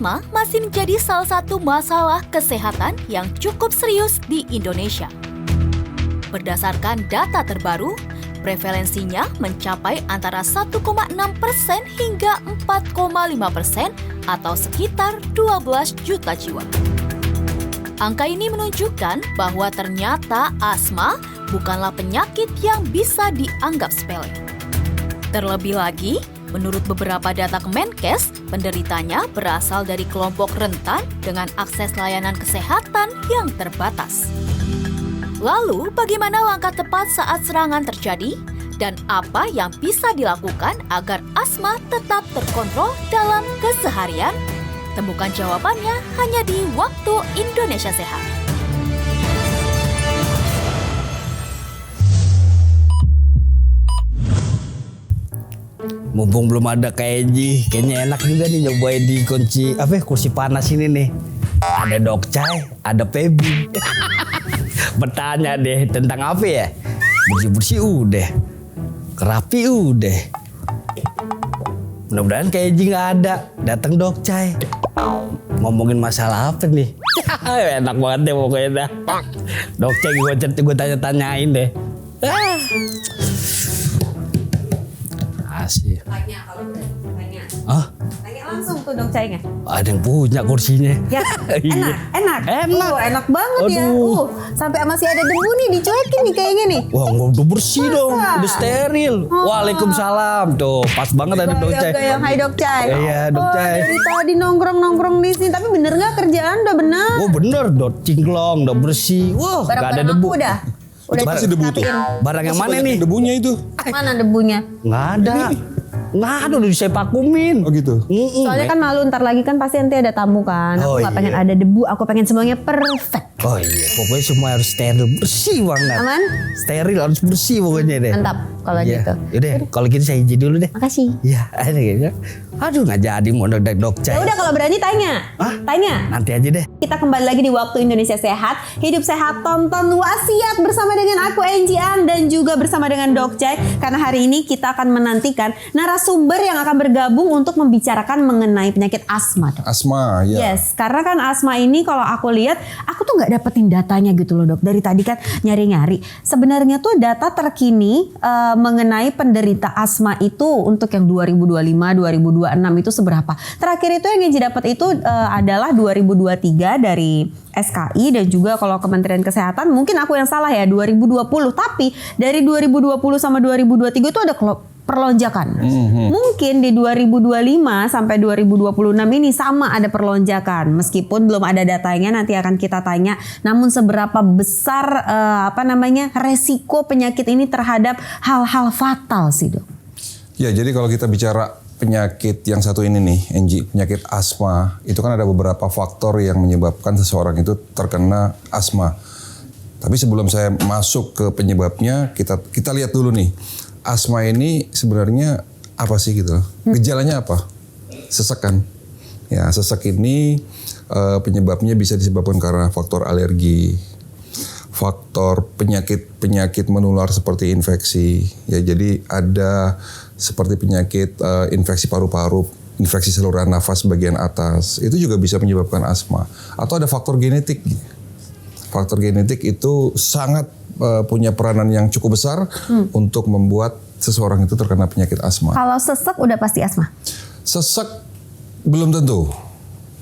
Asma masih menjadi salah satu masalah kesehatan yang cukup serius di Indonesia. Berdasarkan data terbaru, prevalensinya mencapai antara 1,6% hingga 4,5% atau sekitar 12 juta jiwa. Angka ini menunjukkan bahwa ternyata asma bukanlah penyakit yang bisa dianggap sepele. Terlebih lagi, menurut beberapa data Kemenkes, penderitanya berasal dari kelompok rentan dengan akses layanan kesehatan yang terbatas. Lalu, bagaimana langkah tepat saat serangan terjadi? Dan apa yang bisa dilakukan agar asma tetap terkontrol dalam keseharian? Temukan jawabannya hanya di Waktu Indonesia Sehat. Mumpung belum ada KJ, kayaknya enak juga nih nyobain di kursi panas ini nih. Ada Dokcai, ada Pebi. Bertanya deh tentang apa ya? Bersih-bersih udah, kerapi udah. Mudah-mudahan KJ nggak ada, datang Dokcai. Ngomongin masalah apa nih? Enak banget deh pokoknya dah. Dokcai gue tanya-tanyain deh. Asik. Tanya kalau udah tanya. Tanya langsung tuh Dokcainya. Ada yang punya kursinya. Ya, enak. Enak banget. Aduh. Ya. Sampai masih ada debu nih dicuekin nih kayaknya nih. Wah, udah bersih dong, udah steril. Waalaikumsalam. Tuh, pas banget ada Dokcai. Yang hai Dokcai. Iya, Dokcai. Dari tadi nongkrong di sini, tapi bener nggak kerjaan udah bener? Oh bener, cingklong, udah bersih. Wah, nggak ada debu. Aku udah Pasti debu tuh. Barang yang mana nih? Debunya itu. Mana debunya? Nggak ada. Nggak ada, udah saya vakumin. Oh gitu. Soalnya kan malu ntar lagi kan pasti nanti ada tamu kan. Aku Oh, nggak iya. pengen ada debu, aku pengen semuanya perfect. Oh iya, pokoknya semua harus steril, bersih banget. Aman? Steril harus bersih pokoknya deh. Mantap kalau Iya. gitu. Yaudah, kalau gitu saya izin dulu deh. Makasih. Iya, ada gitu. Aduh, nggak jadi mau Dokcai. Ya udah kalau berani tanya. Hah? Tanya. Nanti aja deh. Kita kembali lagi di Waktu Indonesia Sehat. Hidup sehat, tonton wasiat bersama dengan aku Angie An dan juga bersama dengan Dokcai. Karena hari ini kita akan menantikan narasumber yang akan bergabung untuk membicarakan mengenai penyakit asma. Dok. Asma, ya. Yes, karena kan asma ini kalau aku lihat, aku tuh nggak dapetin datanya gitu loh Dok. Dari tadi kan nyari-nyari. Sebenarnya tuh data terkini mengenai penderita asma itu untuk yang 2025, 2026 itu seberapa? Terakhir itu yang Angie dapat itu adalah 2023 dari SKI dan juga kalau Kementerian Kesehatan mungkin aku yang salah ya 2020. Tapi dari 2020 sama 2023 itu ada perlonjakan. Mungkin di 2025 sampai 2026 ini sama ada perlonjakan. Meskipun belum ada datanya, nanti akan kita tanya. Namun seberapa besar resiko penyakit ini terhadap hal-hal fatal sih Dok? Ya, jadi kalau kita bicara penyakit yang satu ini nih, Angie, penyakit asma, itu kan ada beberapa faktor yang menyebabkan seseorang itu terkena asma. Tapi sebelum saya masuk ke penyebabnya, kita lihat dulu nih. Asma ini sebenarnya apa sih gitu? Gejalanya apa? Sesek kan? Ya, sesek ini penyebabnya bisa disebabkan karena faktor alergi, faktor penyakit menular seperti infeksi. Ya, jadi ada seperti penyakit infeksi paru-paru, infeksi saluran nafas bagian atas. Itu juga bisa menyebabkan asma. Atau ada faktor genetik. Faktor genetik itu sangat punya peranan yang cukup besar untuk membuat seseorang itu terkena penyakit asma. Kalau sesek udah pasti asma? Sesek belum tentu.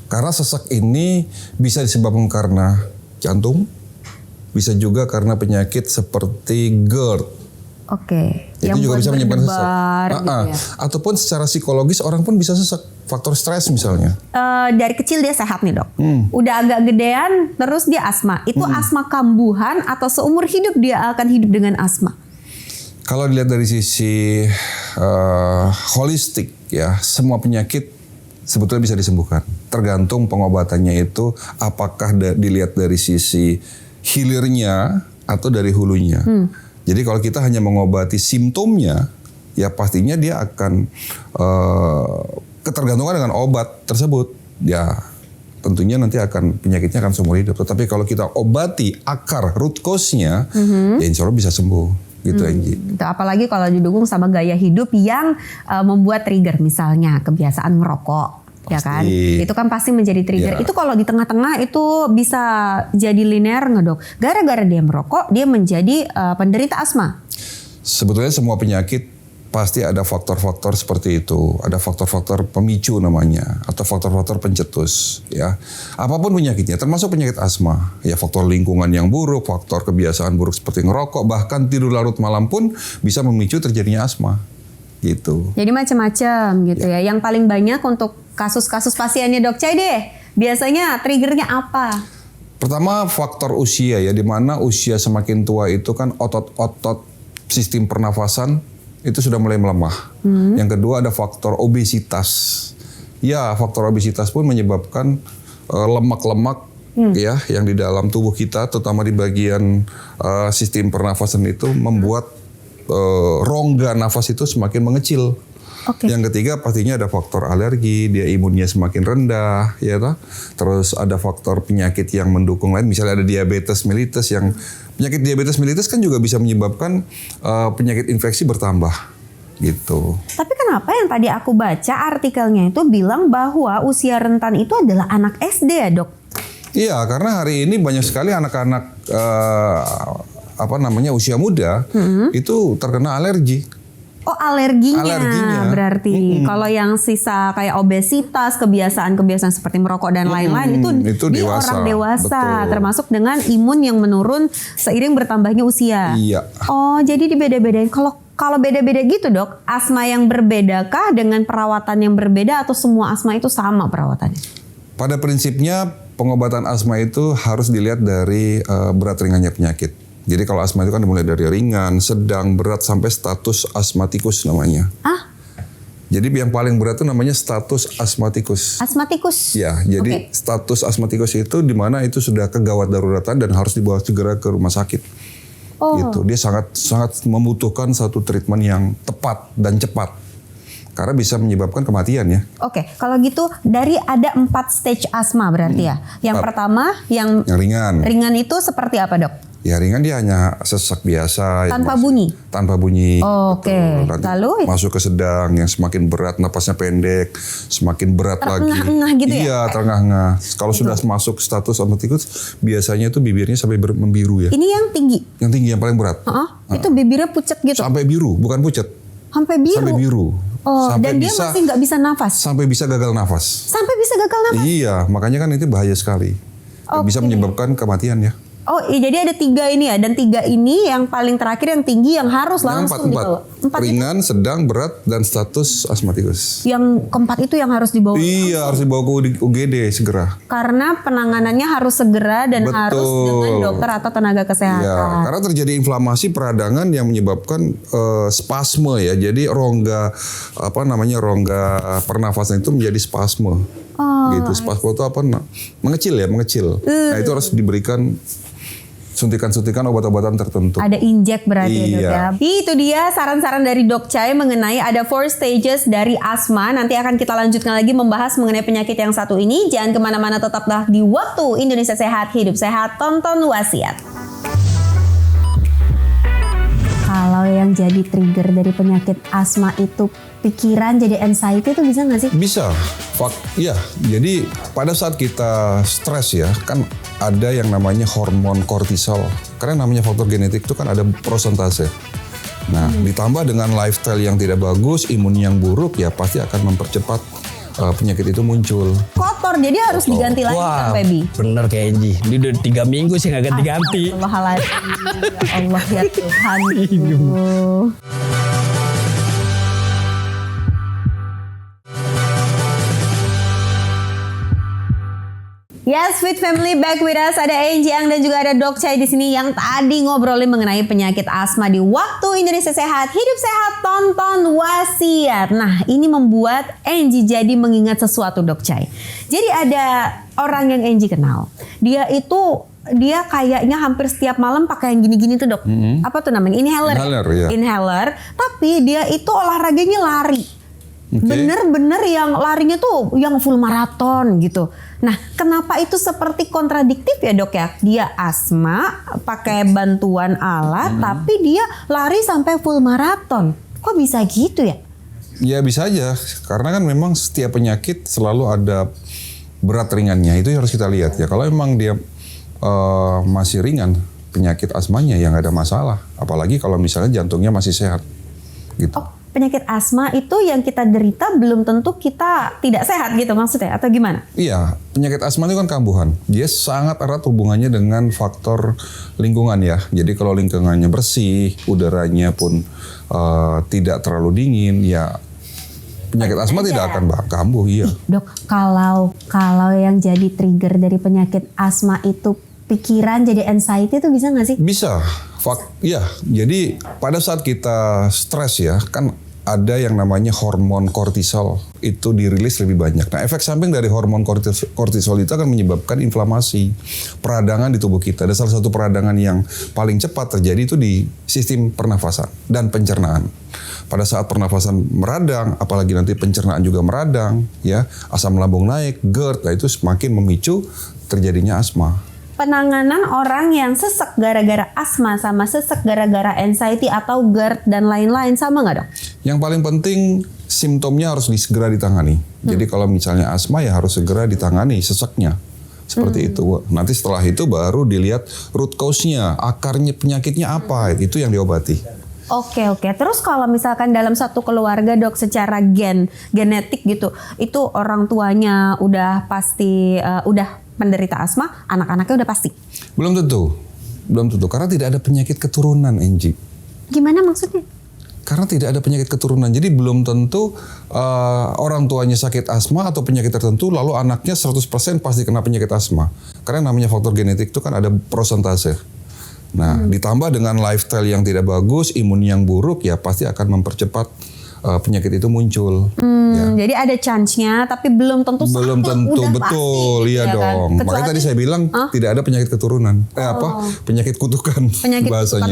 Karena sesek ini bisa disebabkan karena jantung, bisa juga karena penyakit seperti GERD. Oke. Itu juga bisa menyebabkan sesek. Gitu ya. Ataupun secara psikologis orang pun bisa sesek. Faktor stres misalnya. Dari kecil dia sehat nih Dok. Udah agak gedean terus dia asma. Itu asma kambuhan atau seumur hidup dia akan hidup dengan asma? Kalau dilihat dari sisi holistik ya, semua penyakit sebetulnya bisa disembuhkan. Tergantung pengobatannya itu apakah dilihat dari sisi hilirnya atau dari hulunya. Jadi kalau kita hanya mengobati simptomnya, ya pastinya dia akan ketergantungan dengan obat tersebut. Ya tentunya nanti penyakitnya akan seumur hidup. Tetapi kalau kita obati akar root cause-nya, ya insya Allah bisa sembuh. Gitu Angie. Apalagi kalau didukung sama gaya hidup yang membuat trigger, misalnya kebiasaan merokok. ya kan? Pasti. Itu kan pasti menjadi trigger. Ya. Itu kalau di tengah-tengah itu bisa jadi linear nggak dok? Gara-gara dia merokok, dia menjadi penderita asma. Sebetulnya semua penyakit pasti ada faktor-faktor seperti itu. Ada faktor-faktor pemicu namanya, atau faktor-faktor pencetus. Ya, apapun penyakitnya, termasuk penyakit asma. Ya, faktor lingkungan yang buruk, faktor kebiasaan buruk seperti ngerokok, bahkan tidur larut malam pun bisa memicu terjadinya asma. Gitu. Jadi macam-macam gitu ya. Yang paling banyak untuk kasus-kasus pasiennya Dok Chai deh, biasanya triggernya apa? Pertama faktor usia ya, di mana usia semakin tua itu kan otot-otot sistem pernafasan itu sudah mulai melemah. Yang kedua ada faktor obesitas. Ya, faktor obesitas pun menyebabkan lemak-lemak ya yang di dalam tubuh kita, terutama di bagian sistem pernafasan itu membuat rongga nafas itu semakin mengecil. Oke. Yang ketiga pastinya ada faktor alergi, dia imunnya semakin rendah, ya toh. Terus ada faktor penyakit yang mendukung lain, misalnya ada diabetes mellitus yang penyakit diabetes mellitus kan juga bisa menyebabkan penyakit infeksi bertambah, gitu. Tapi kenapa yang tadi aku baca artikelnya itu bilang bahwa usia rentan itu adalah anak SD ya Dok? Iya, karena hari ini banyak sekali anak-anak usia muda itu terkena alergi. Oh alerginya berarti. Mm-mm. Kalau yang sisa kayak obesitas, kebiasaan-kebiasaan seperti merokok dan lain-lain itu di dewasa. orang dewasa. Betul. Termasuk dengan imun yang menurun seiring bertambahnya usia. Iya. Oh jadi dibeda-bedain. Kalau beda-beda gitu Dok, asma yang berbedakah dengan perawatan yang berbeda atau semua asma itu sama perawatannya? Pada prinsipnya pengobatan asma itu harus dilihat dari berat ringannya penyakit. Jadi kalau asma itu kan dimulai dari ringan, sedang, berat sampai status asmatikus namanya. Ah? Jadi yang paling berat itu namanya status asmatikus. Asmatikus? Ya, jadi status asmatikus itu di mana itu sudah kegawat daruratan dan harus dibawa segera ke rumah sakit. Oh. Gitu. Dia sangat membutuhkan satu treatment yang tepat dan cepat. Karena bisa menyebabkan kematian ya. Oke, kalau gitu dari ada 4 stage asma berarti ya. Yang pertama yang Yang ringan. itu seperti apa Dok? Ya ringan dia hanya sesak biasa. Tanpa bunyi? Tanpa bunyi. Oke. Betul. Nanti Lalu? masuk ke sedang yang semakin berat, napasnya pendek, semakin berat lagi. Terengah-engah gitu ya? Iya, terengah-engah. Kalau sudah masuk status asmatikus, biasanya itu bibirnya sampai membiru ya. Ini yang tinggi? Yang tinggi, yang paling berat. Itu bibirnya pucet gitu? Sampai biru, bukan pucat. Sampai biru? Sampai biru. Oh, sampai dan dia masih nggak bisa nafas? Sampai bisa gagal nafas. Sampai bisa gagal nafas? Iya, makanya kan itu bahaya sekali. Bisa menyebabkan kematian ya. Oh iya, jadi ada 3 ini ya, dan 3 ini yang paling terakhir yang tinggi yang harus Yang langsung dibawa. 4 itu ringan, sedang, berat, dan status asmatikus. yang keempat itu yang harus dibawa. Iya, harus dibawa ke UGD segera. Karena penanganannya harus segera dan Betul. harus dengan dokter atau tenaga kesehatan. Ya, karena terjadi inflamasi peradangan yang menyebabkan spasme ya. Jadi rongga pernafasan itu menjadi spasme. Gitu. Spasme itu mengecil. Nah, itu harus diberikan suntikan-suntikan obat-obatan tertentu. Ada injek berarti Iya. Dok ya. Itu dia saran-saran dari Dok Chai mengenai ada 4 stages dari asma. Nanti akan kita lanjutkan lagi membahas mengenai penyakit yang satu ini. Jangan kemana-mana, tetaplah di Waktu Indonesia Sehat, Hidup Sehat, tonton wasiat. Kalau yang jadi trigger dari penyakit asma itu pikiran jadi anxiety itu bisa nggak sih? Bisa. Ya, jadi pada saat kita stres ya, kan ada yang namanya hormon kortisol. Karena namanya faktor genetik itu kan ada prosentase. Nah, ditambah dengan lifestyle yang tidak bagus, imun yang buruk, ya pasti akan mempercepat penyakit itu muncul. Kotor, jadi harus diganti lagi kan, baby? Bener kayak Enji. Ini udah 3 minggu sih nggak ganti-ganti. Astagfirullahaladzim. Ya Allah ya Tuhan. Yes, Sweet Family back with us. Ada Angie Ang dan juga ada Dok Chai di sini yang tadi ngobrolin mengenai penyakit asma di Waktu Indonesia Sehat, Hidup Sehat, tonton wasiat. Nah, ini membuat Angie jadi mengingat sesuatu, Dok Chai. Jadi ada orang yang Angie kenal. Dia kayaknya hampir setiap malam pakai yang gini-gini tuh, Dok. Apa tuh namanya? Inhaler. Inhaler, ya. Inhaler. Tapi dia itu olahraganya lari. Bener-bener yang larinya tuh yang full maraton gitu. Nah, kenapa itu seperti kontradiktif ya Dok ya? Dia asma, pakai bantuan alat, tapi dia lari sampai full maraton. Kok bisa gitu ya? Ya bisa aja, karena kan memang setiap penyakit selalu ada berat ringannya. Itu harus kita lihat ya. Kalau memang dia masih ringan penyakit asmanya ya nggak ada masalah. Apalagi kalau misalnya jantungnya masih sehat, gitu. Oh, penyakit asma itu yang kita derita belum tentu kita tidak sehat gitu maksudnya atau gimana? Iya, penyakit asma itu kan kambuhan. Dia sangat erat hubungannya dengan faktor lingkungan ya. Jadi kalau lingkungannya bersih, udaranya pun tidak terlalu dingin, ya penyakit asma tidak akan kambuh. Iya. Dok, kalau yang jadi trigger dari penyakit asma itu pikiran jadi anxiety itu bisa nggak sih? Bisa. Ya, jadi pada saat kita stres ya, kan ada yang namanya hormon kortisol itu dirilis lebih banyak. Nah, efek samping dari hormon kortisol itu akan menyebabkan inflamasi, peradangan di tubuh kita. Ada salah satu peradangan yang paling cepat terjadi itu di sistem pernafasan dan pencernaan. Pada saat pernafasan meradang, apalagi nanti pencernaan juga meradang, ya, asam lambung naik, GERD, nah itu semakin memicu terjadinya asma. Penanganan orang yang sesek gara-gara asma sama sesek gara-gara anxiety atau GERD dan lain-lain sama nggak dok? Yang paling penting simptomnya harus segera ditangani. Jadi kalau misalnya asma ya harus segera ditangani seseknya. Seperti itu. Nanti setelah itu baru dilihat root cause-nya, akarnya penyakitnya apa, itu yang diobati. Oke. Terus kalau misalkan dalam satu keluarga dok secara genetik gitu, itu orang tuanya udah pasti udah menderita asma, anak-anaknya udah pasti. Belum tentu, karena tidak ada penyakit keturunan, Enji. Gimana maksudnya? Karena tidak ada penyakit keturunan, jadi belum tentu orang tuanya sakit asma atau penyakit tertentu, lalu anaknya 100% pasti kena penyakit asma. Karena namanya faktor genetik itu kan ada prosentase. Nah, ditambah dengan lifestyle yang tidak bagus, imun yang buruk, ya pasti akan mempercepat penyakit itu muncul. Ya. Jadi ada chance-nya, tapi belum tentu Belum tentu, udah betul, pasti, iya ya dong. Kan? Makanya tadi saya bilang tidak ada penyakit keturunan. Penyakit kutukan penyakit bahasanya.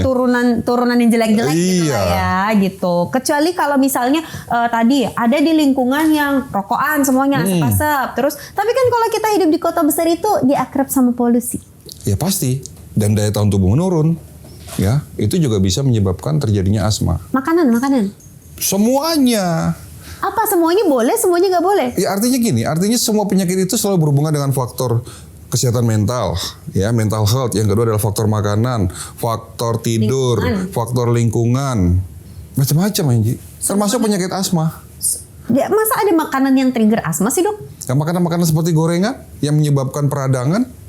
turunan yang jelek-jelek gitu Iya. lah ya gitu. Kecuali kalau misalnya tadi ada di lingkungan yang rokokan semuanya asap-asap. Terus tapi kan kalau kita hidup di kota besar itu dia akrab sama polusi. Ya pasti. Dan daya tahan tubuh menurun. Ya, itu juga bisa menyebabkan terjadinya asma. Makanan. Semuanya. Apa semuanya boleh, semuanya nggak boleh? Ya artinya semua penyakit itu selalu berhubungan dengan faktor kesehatan mental, ya, mental health. Yang kedua adalah faktor makanan, faktor tidur, faktor lingkungan, macam-macam, Anji. Termasuk penyakit asma. Ya, masa ada makanan yang trigger asma sih dok? Yang makanan-makanan seperti gorengan yang menyebabkan peradangan.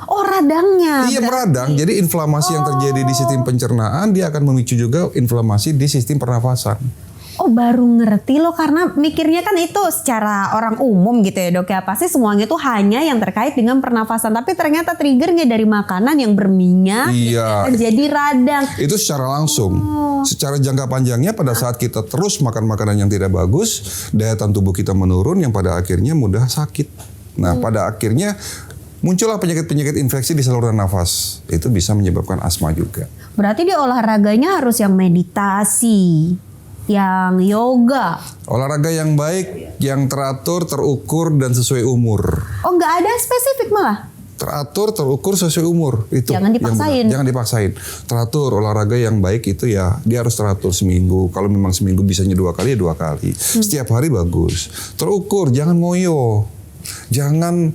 Oh radangnya. Iya meradang, jadi inflamasi yang terjadi di sistem pencernaan dia akan memicu juga inflamasi di sistem pernafasan. Oh baru ngerti loh, karena mikirnya kan itu secara orang umum gitu ya dok ya. Pasti semuanya tuh hanya yang terkait dengan pernafasan. Tapi ternyata triggernya dari makanan yang berminyak. Iya. Jadi radang. Itu secara langsung. Secara jangka panjangnya pada saat kita terus makan makanan yang tidak bagus, daya tahan tubuh kita menurun yang pada akhirnya mudah sakit. Nah pada akhirnya muncullah penyakit-penyakit infeksi di saluran nafas. Itu bisa menyebabkan asma juga. Berarti dia olahraganya harus yang meditasi, yang yoga. Olahraga yang baik, yang teratur, terukur, dan sesuai umur. Oh nggak ada spesifik malah? Teratur, terukur, sesuai umur. Itu Jangan dipaksain. Jangan dipaksain. Teratur, olahraga yang baik itu ya dia harus teratur seminggu. Kalau memang seminggu bisanya 2 kali ya 2 kali. Setiap hari bagus. Terukur, jangan ngoyo. Jangan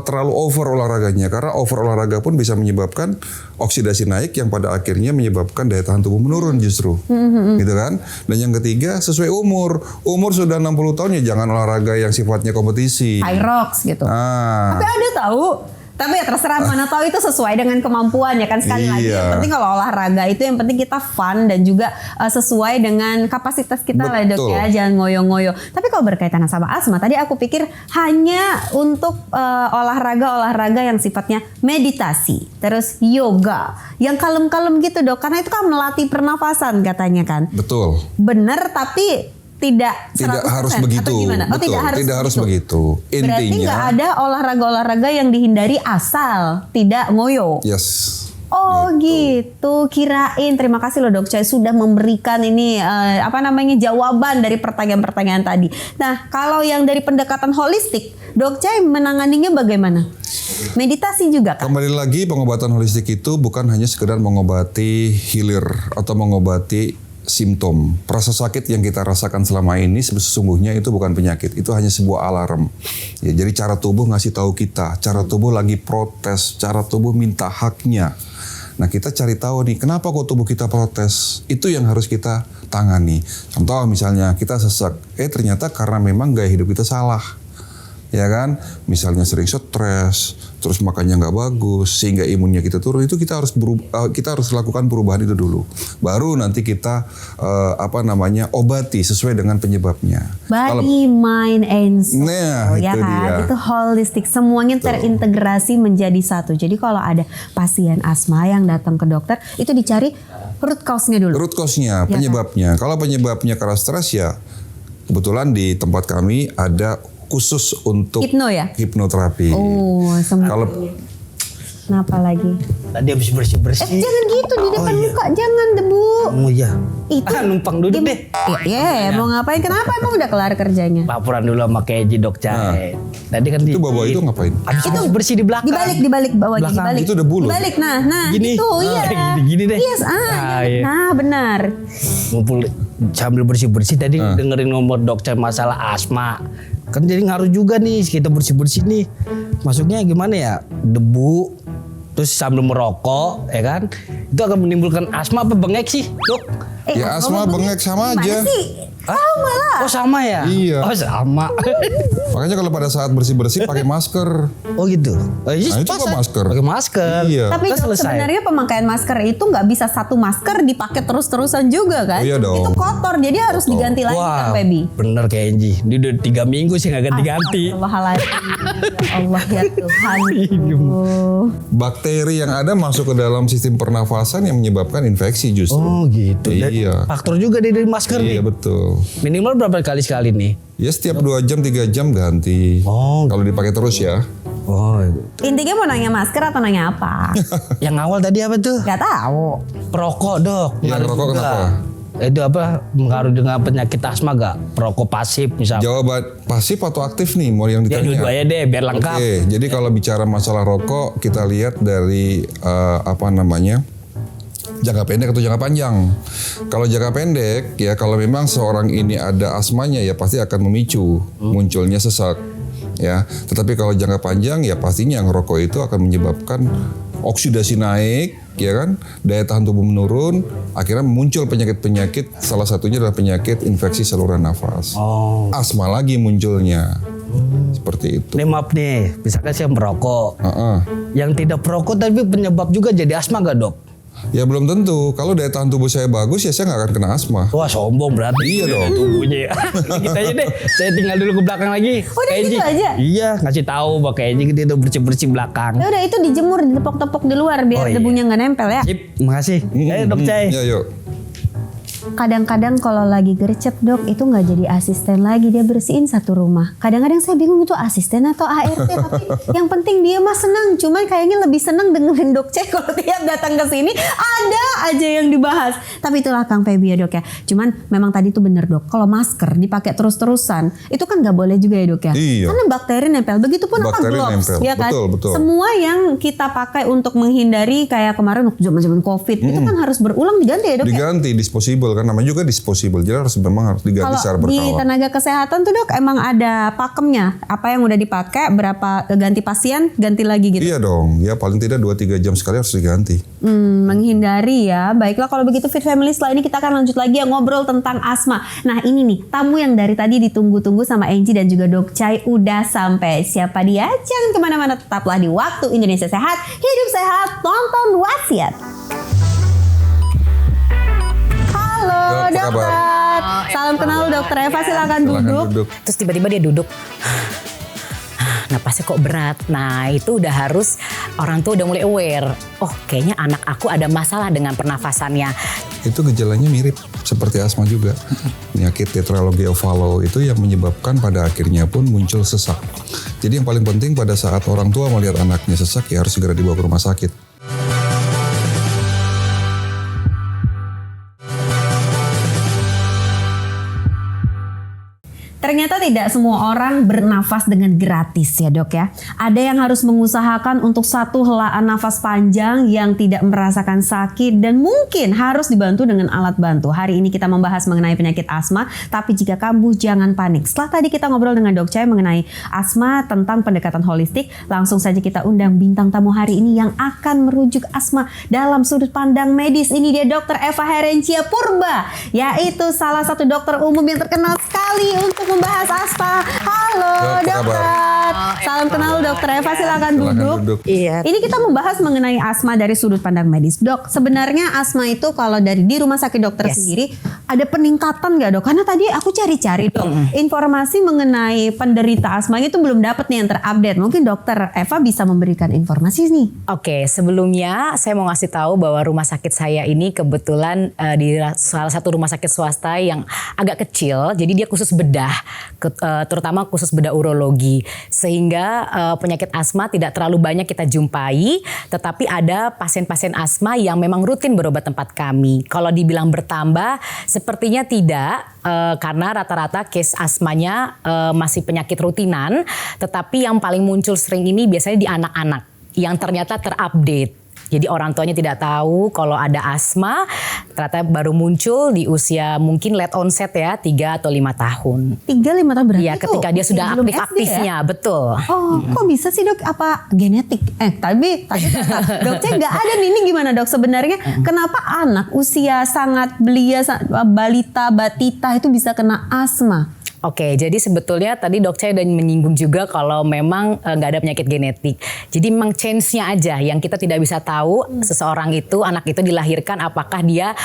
terlalu over olahraganya, karena over olahraga pun bisa menyebabkan oksidasi naik yang pada akhirnya menyebabkan daya tahan tubuh menurun justru, gitu kan? Dan yang ketiga sesuai umur sudah 60 tahun ya jangan olahraga yang sifatnya kompetisi. High rocks gitu. Ah. Tapi ada tahu. Tapi ya terserah mana tahu itu sesuai dengan kemampuan ya kan, sekali lagi Iya. yang penting kalau olahraga itu yang penting kita fun dan juga sesuai dengan kapasitas kita lah dok ya, jangan ngoyo-ngoyo. Tapi kalau berkaitan sama asma tadi aku pikir hanya untuk olahraga yang sifatnya meditasi, terus yoga yang kalem-kalem gitu dok, karena itu kan melatih pernafasan katanya kan. Betul. Bener tapi tidak 100% harus begitu. atau gimana? Oh, Betul, tidak harus begitu. Berarti Intinya nggak ada olahraga-olahraga yang dihindari asal tidak ngoyo. yes. Oh gitu. Kirain. Terima kasih loh Dok Chai sudah memberikan ini jawaban dari pertanyaan-pertanyaan tadi. Nah, kalau yang dari pendekatan holistik, Dok Chai menanganinya bagaimana? Meditasi juga kan? Kembali lagi pengobatan holistik itu bukan hanya sekedar mengobati hilir atau mengobati simptom. Rasa sakit yang kita rasakan selama ini sesungguhnya itu bukan penyakit, itu hanya sebuah alarm. Ya, jadi cara tubuh ngasih tahu kita, cara tubuh lagi protes, cara tubuh minta haknya. Nah, kita cari tahu nih, kenapa kok tubuh kita protes? Itu yang harus kita tangani. Contoh misalnya kita sesak, ternyata karena memang gaya hidup kita salah. Ya kan, misalnya sering stres, terus makannya nggak bagus, sehingga imunnya kita turun. Itu kita harus lakukan perubahan itu dulu. Baru nanti kita obati sesuai dengan penyebabnya. Body, mind, and soul. Nah, ya itu kan? dia. Itu holistik, semuanya terintegrasi menjadi satu. Jadi kalau ada pasien asma yang datang ke dokter, itu dicari root cause-nya dulu. Root cause-nya, Ya penyebabnya. Kalau penyebabnya karena stres ya, kebetulan di tempat kami ada khusus untuk Hipno ya? hipnoterapi. Oh, semua. Kalau Kenapa lagi? Tadi habis bersih-bersih. Jangan gitu di depan iya. muka, jangan debu. Oh iya. Itu Numpang duduk deh. Iya, mau ngapain? Kenapa emang udah kelar kerjanya? Laporan dulu sama Keji Dok Cai. Tadi kan itu bawa itu ngapain? Habis bersih di belakang. Dibalik bawah gini, Belakang. dibalik. Itu debu loh. Dibalik, nah, Gini. itu iya. Gini deh. Yes, iya. nah benar. Ngumpul sambil bersih-bersih tadi dengerin ngomong dokter masalah asma. Kan jadi ngaruh juga nih kita bersih-bersih nih. Masuknya gimana ya? Debu terus sambil merokok ya kan? Itu akan menimbulkan asma apa bengek sih, Dok? Ya asma bengek sama aja. Gimana sih? Sama lah. Oh sama ya? Iya. Oh sama. Makanya kalau pada saat bersih-bersih pakai masker. Oh gitu. Oh, iya, Nah, itu pas, kok masker? Pakai masker. Iya. Tapi Kan Dok, selesai. sebenarnya pemakaian masker itu nggak bisa satu masker dipakai terus-terusan juga kan? Oh, iya dong. Itu kotor, jadi harus diganti lagi kan, Wah, Baby? bener kayak Enji. Dia udah 3 minggu sih nggak ganti-ganti. Astagfirullahaladzim. Ya Allah ya Tuhan. Bakteri yang ada masuk ke dalam sistem pernafasan yang menyebabkan infeksi justru. Oh gitu. Iya. Faktor juga dari masker Iya nih. betul. Minimal berapa kali sekali nih? Ya setiap 2 jam 3 jam ganti. Oh. Kalau dipakai terus ya. Oh. Intinya mau nanya masker atau nanya apa? Yang awal tadi apa tuh? Gak tahu. Perokok, Dok. Yang Ngaruh rokok juga. kenapa? Itu apa? Mengaruh dengan penyakit asma gak? Perokok pasif misalnya. Jawaban pasif atau aktif nih mau yang Ya ditanya? dua-duanya deh biar lengkap. Oke, jadi kalau bicara masalah rokok kita lihat dari jangka pendek atau jangka panjang. Kalau jangka pendek ya kalau memang seorang ini ada asmanya ya pasti akan memicu munculnya sesak ya. Tetapi kalau jangka panjang ya pastinya ngerokok itu akan menyebabkan oksidasi naik ya kan, daya tahan tubuh menurun, akhirnya muncul penyakit-penyakit, salah satunya adalah penyakit infeksi saluran nafas. Oh. Asma lagi munculnya. Seperti itu. Nih maaf nih, misalkan saya merokok. Heeh. Yang tidak perokok tapi penyebab juga jadi asma gak, Dok? Ya belum tentu. Kalau daya tahan tubuh saya bagus ya saya nggak akan kena asma. Wah sombong berarti. Iya dong. Tubuhnya ya. Kita aja deh. Saya tinggal dulu ke belakang lagi. Udah Kayak gitu Enji. aja? Iya, ngasih tahu Mbak Keji dia udah bersih-bersih belakang. Ya udah itu dijemur, ditepok-tepok di luar biar Oh, iya. debunya nggak nempel ya. Sip, makasih. Dok Cai. Ya yuk. Kadang-kadang kalau lagi gercep Dok itu nggak jadi asisten lagi, dia bersihin satu rumah. Kadang-kadang saya bingung itu asisten atau ART tapi yang penting dia mah senang. Cuman kayaknya lebih senang dengerin Dok Cek kalau tiap datang ke sini ada aja yang dibahas. Tapi itulah Kang Febi ya Dok ya. Cuman memang tadi tuh bener Dok. Kalau masker dipakai terus-terusan itu kan nggak boleh juga ya Dok ya. Iya. Karena bakteri nempel. Begitupun apa Bakteri gloves nempel. ya kan. Betul, betul. Semua yang kita pakai untuk menghindari kayak kemarin waktu zaman-zaman Covid itu kan harus berulang diganti ya Dok ya. Diganti disposable kan namanya juga disposable. Jadi memang harus diganti secara Kalau di berkala. tenaga kesehatan tuh Dok emang ada pakemnya. Apa yang udah dipakai, berapa ganti pasien, ganti lagi gitu. Iya dong. Ya paling tidak 2-3 jam sekali harus diganti. Menghindari ya. Baiklah kalau begitu Fit Family setelah ini kita akan lanjut lagi ya ngobrol tentang asma. Nah ini nih tamu yang dari tadi ditunggu-tunggu sama Enji dan juga Dok Cai udah sampai. Siapa dia? Jangan kemana-mana, tetaplah di Waktu Indonesia Sehat. Hidup sehat, tonton wasiat. Halo Dok, apa dokter. kabar? Salam kenal Dokter Eva, silakan duduk. Terus tiba-tiba dia duduk. Napasnya kok berat. Nah itu udah harus orang tua udah mulai aware. Oh kayaknya anak aku ada masalah dengan pernafasannya. Itu gejalanya mirip seperti asma juga. Penyakit tetralogy of Fallot itu yang menyebabkan pada akhirnya pun muncul sesak. Jadi yang paling penting pada saat orang tua melihat anaknya sesak ya harus segera dibawa ke rumah sakit. Ternyata tidak semua orang bernafas dengan gratis ya dok ya. Ada yang harus mengusahakan untuk satu helaan nafas panjang yang tidak merasakan sakit dan mungkin harus dibantu dengan alat bantu. Hari ini kita membahas mengenai penyakit asma, tapi jika kambuh jangan panik. Setelah tadi kita ngobrol dengan Dok Chai mengenai asma tentang pendekatan holistik, langsung saja kita undang bintang tamu hari ini yang akan merujuk asma dalam sudut pandang medis. Ini dia Dr. Eva Herencia Purba, yaitu salah satu dokter umum yang terkenal sekali untuk membahas asma. Halo Dok, apa dokter. Salam kenal Dr. Eva, silakan duduk. Iya. Ini kita membahas mengenai asma dari sudut pandang medis. Dok, sebenarnya asma itu kalau dari di rumah sakit dokter Yes. sendiri ada peningkatan nggak dok? Karena tadi aku cari-cari dok, informasi mengenai penderita asma itu belum dapat nih yang terupdate. Mungkin dokter Eva bisa memberikan informasi nih. Oke, sebelumnya saya mau ngasih tahu bahwa rumah sakit saya ini kebetulan di salah satu rumah sakit swasta yang agak kecil. Jadi dia khusus bedah, terutama khusus bedah urologi. Sehingga penyakit asma tidak terlalu banyak kita jumpai. Tetapi ada pasien-pasien asma yang memang rutin berobat tempat kami. Kalau dibilang bertambah, sepertinya tidak. Karena rata-rata case asmanya masih penyakit rutinan. Tetapi yang paling muncul sering ini biasanya di anak-anak yang ternyata terupdate. Jadi orang tuanya tidak tahu kalau ada asma, ternyata baru muncul di usia mungkin late onset ya, 3 atau 5 tahun. 3-5 tahun berarti Iya, ketika dia sudah belum SD aktif-aktifnya, ya? betul. Oh, kok bisa sih dok? Apa genetik? Tapi dokter nggak ada nih. Ini gimana dok? Sebenarnya kenapa anak usia sangat belia, balita, batita itu bisa kena asma? Oke, jadi sebetulnya tadi dok saya udah menyinggung juga kalau memang nggak ada penyakit genetik. Jadi memang chance-nya aja yang kita tidak bisa tahu seseorang itu, anak itu dilahirkan apakah dia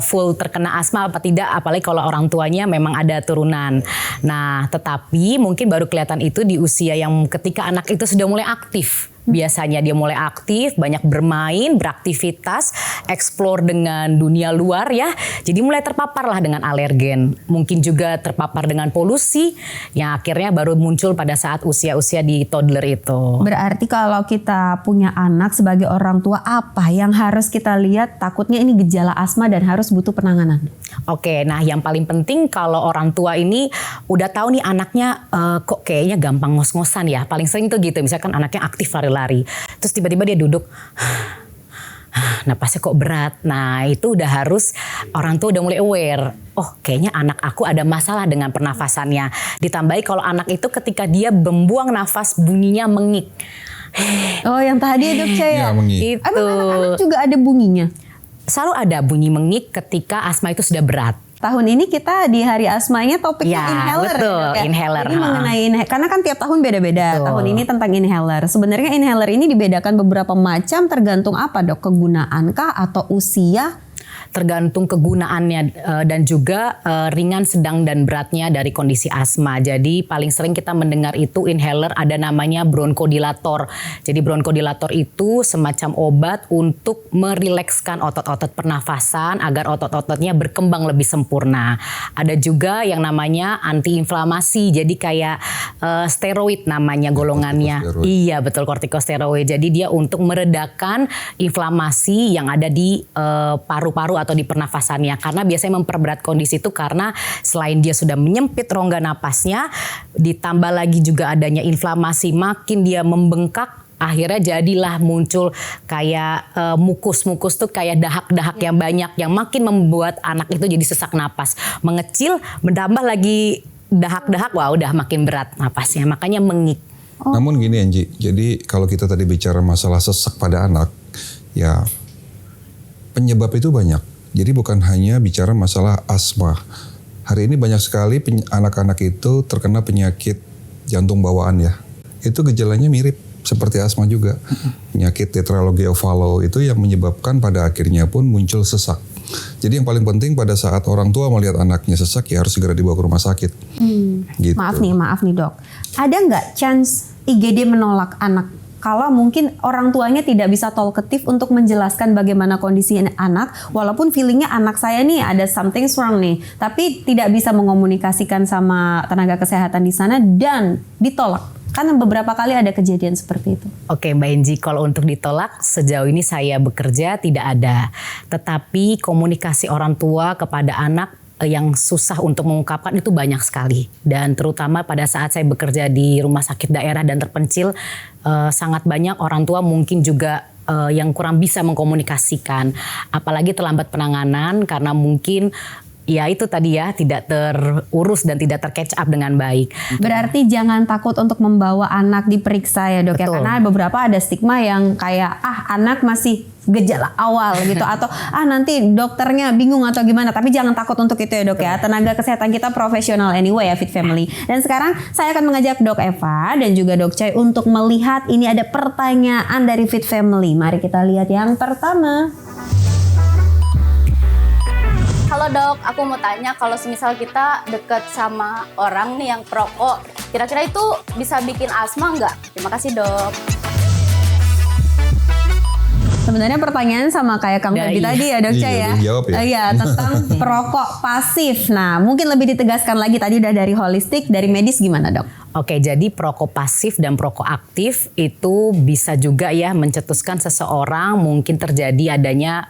full terkena asma apa tidak, apalagi kalau orang tuanya memang ada turunan. Nah, tetapi mungkin baru kelihatan itu di usia yang ketika anak itu sudah mulai aktif. Biasanya dia mulai aktif, banyak bermain, beraktivitas, explore dengan dunia luar ya. Jadi mulai terpapar lah dengan alergen. Mungkin juga terpapar dengan polusi yang akhirnya baru muncul pada saat usia-usia di toddler itu. Berarti kalau kita punya anak sebagai orang tua, apa yang harus kita lihat? Takutnya ini gejala asma dan harus butuh penanganan. Oke, nah yang paling penting kalau orang tua ini udah tahu nih anaknya kok kayaknya gampang ngos-ngosan ya. Paling sering tuh gitu, misalkan anaknya aktif lari-lari. Terus tiba-tiba dia duduk, napasnya kok berat. Nah itu udah harus orang tua udah mulai aware. Oh kayaknya anak aku ada masalah dengan pernafasannya. Ditambahi kalau anak itu ketika dia membuang nafas bunyinya mengik. Oh yang tadi dok saya. Ya, mengik. Itu Emang anak-anak juga ada bunyinya? selalu ada bunyi mengik ketika asma itu sudah berat. Tahun ini kita di hari asmanya topiknya Ya, inhaler. betul, ya, Dok, ya? inhaler, Ini mengenai karena kan tiap tahun beda-beda. Betul. Tahun ini tentang inhaler. Sebenarnya inhaler ini dibedakan beberapa macam tergantung apa dok? Kegunaankah atau usia? Tergantung kegunaannya dan juga ringan, sedang dan beratnya dari kondisi asma. Jadi paling sering kita mendengar itu inhaler ada namanya bronchodilator. Jadi bronchodilator itu semacam obat untuk merilekskan otot-otot pernafasan agar otot-ototnya berkembang lebih sempurna. Ada juga yang namanya antiinflamasi. Jadi kayak steroid namanya golongannya. Kortikosteroid. Iya betul, kortikosteroid. Jadi dia untuk meredakan inflamasi yang ada di paru-paru atau di pernafasannya, karena biasanya memperberat kondisi itu karena selain dia sudah menyempit rongga napasnya, ditambah lagi juga adanya inflamasi, makin dia membengkak, akhirnya jadilah muncul kayak mukus-mukus tuh kayak dahak-dahak yang banyak yang makin membuat anak itu jadi sesak napas, mengecil, menambah lagi dahak-dahak, wah udah makin berat napasnya, makanya mengik. Namun gini Anji, jadi kalau kita tadi bicara masalah sesak pada anak, ya penyebab itu banyak. Jadi bukan hanya bicara masalah asma. Hari ini banyak sekali anak-anak itu terkena penyakit jantung bawaan ya. Itu gejalanya mirip seperti asma juga. Penyakit tetralogy-of-Fallot itu yang menyebabkan pada akhirnya pun muncul sesak. Jadi yang paling penting pada saat orang tua melihat anaknya sesak ya harus segera dibawa ke rumah sakit. Gitu. Maaf nih dok. Ada nggak chance IGD menolak anak? Kalau mungkin orang tuanya tidak bisa talkative untuk menjelaskan bagaimana kondisi anak, walaupun feelingnya anak saya nih ada something wrong nih, tapi tidak bisa mengomunikasikan sama tenaga kesehatan di sana dan ditolak. Karena beberapa kali ada kejadian seperti itu. Oke Mbak Enji, kalau untuk ditolak sejauh ini saya bekerja tidak ada. Tetapi komunikasi orang tua kepada anak yang susah untuk mengungkapkan itu banyak sekali. Dan terutama pada saat saya bekerja di rumah sakit daerah dan terpencil, sangat banyak orang tua mungkin juga yang kurang bisa mengkomunikasikan. Apalagi terlambat penanganan karena mungkin ya itu tadi ya tidak terurus dan tidak tercatch up dengan baik. Berarti jangan takut untuk membawa anak diperiksa ya dok ya, Betul. karena beberapa ada stigma yang kayak anak masih gejala awal gitu atau nanti dokternya bingung atau gimana, tapi jangan takut untuk itu ya dok ya. Tenaga kesehatan kita profesional anyway ya, Fit Family. Dan sekarang saya akan mengajak Dok Eva dan juga Dok Choi untuk melihat ini ada pertanyaan dari Fit Family. Mari kita lihat yang pertama. Halo dok, aku mau tanya kalau semisal kita deket sama orang nih yang perokok, kira-kira itu bisa bikin asma nggak? Terima kasih dok. Sebenarnya pertanyaan sama kayak Kang Ya, Febi iya. tadi ya dok Iya, Choi ya. belum jawab ya. Iya, tentang perokok pasif. Nah mungkin lebih ditegaskan lagi, tadi udah dari holistik, dari medis gimana dok? Oke, jadi perokok pasif dan perokok aktif itu bisa juga ya mencetuskan seseorang, mungkin terjadi adanya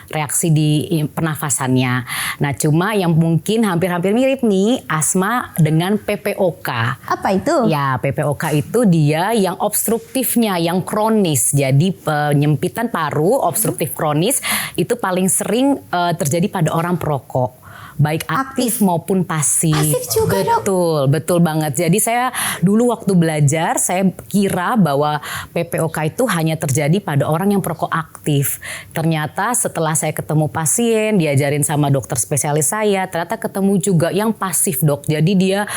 reaksi di pernafasannya. Nah, cuma yang mungkin hampir-hampir mirip nih asma dengan PPOK. Apa itu? Ya, PPOK itu dia yang obstruktifnya, yang kronis. Jadi penyempitan paru, obstruktif kronis itu paling sering terjadi pada orang perokok. Baik aktif maupun pasif. Pasif juga, Dok? Betul, betul banget. Jadi saya dulu waktu belajar saya kira bahwa PPOK itu hanya terjadi pada orang yang perokok aktif. Ternyata setelah saya ketemu pasien, diajarin sama dokter spesialis saya, ternyata ketemu juga yang pasif dok. Jadi dia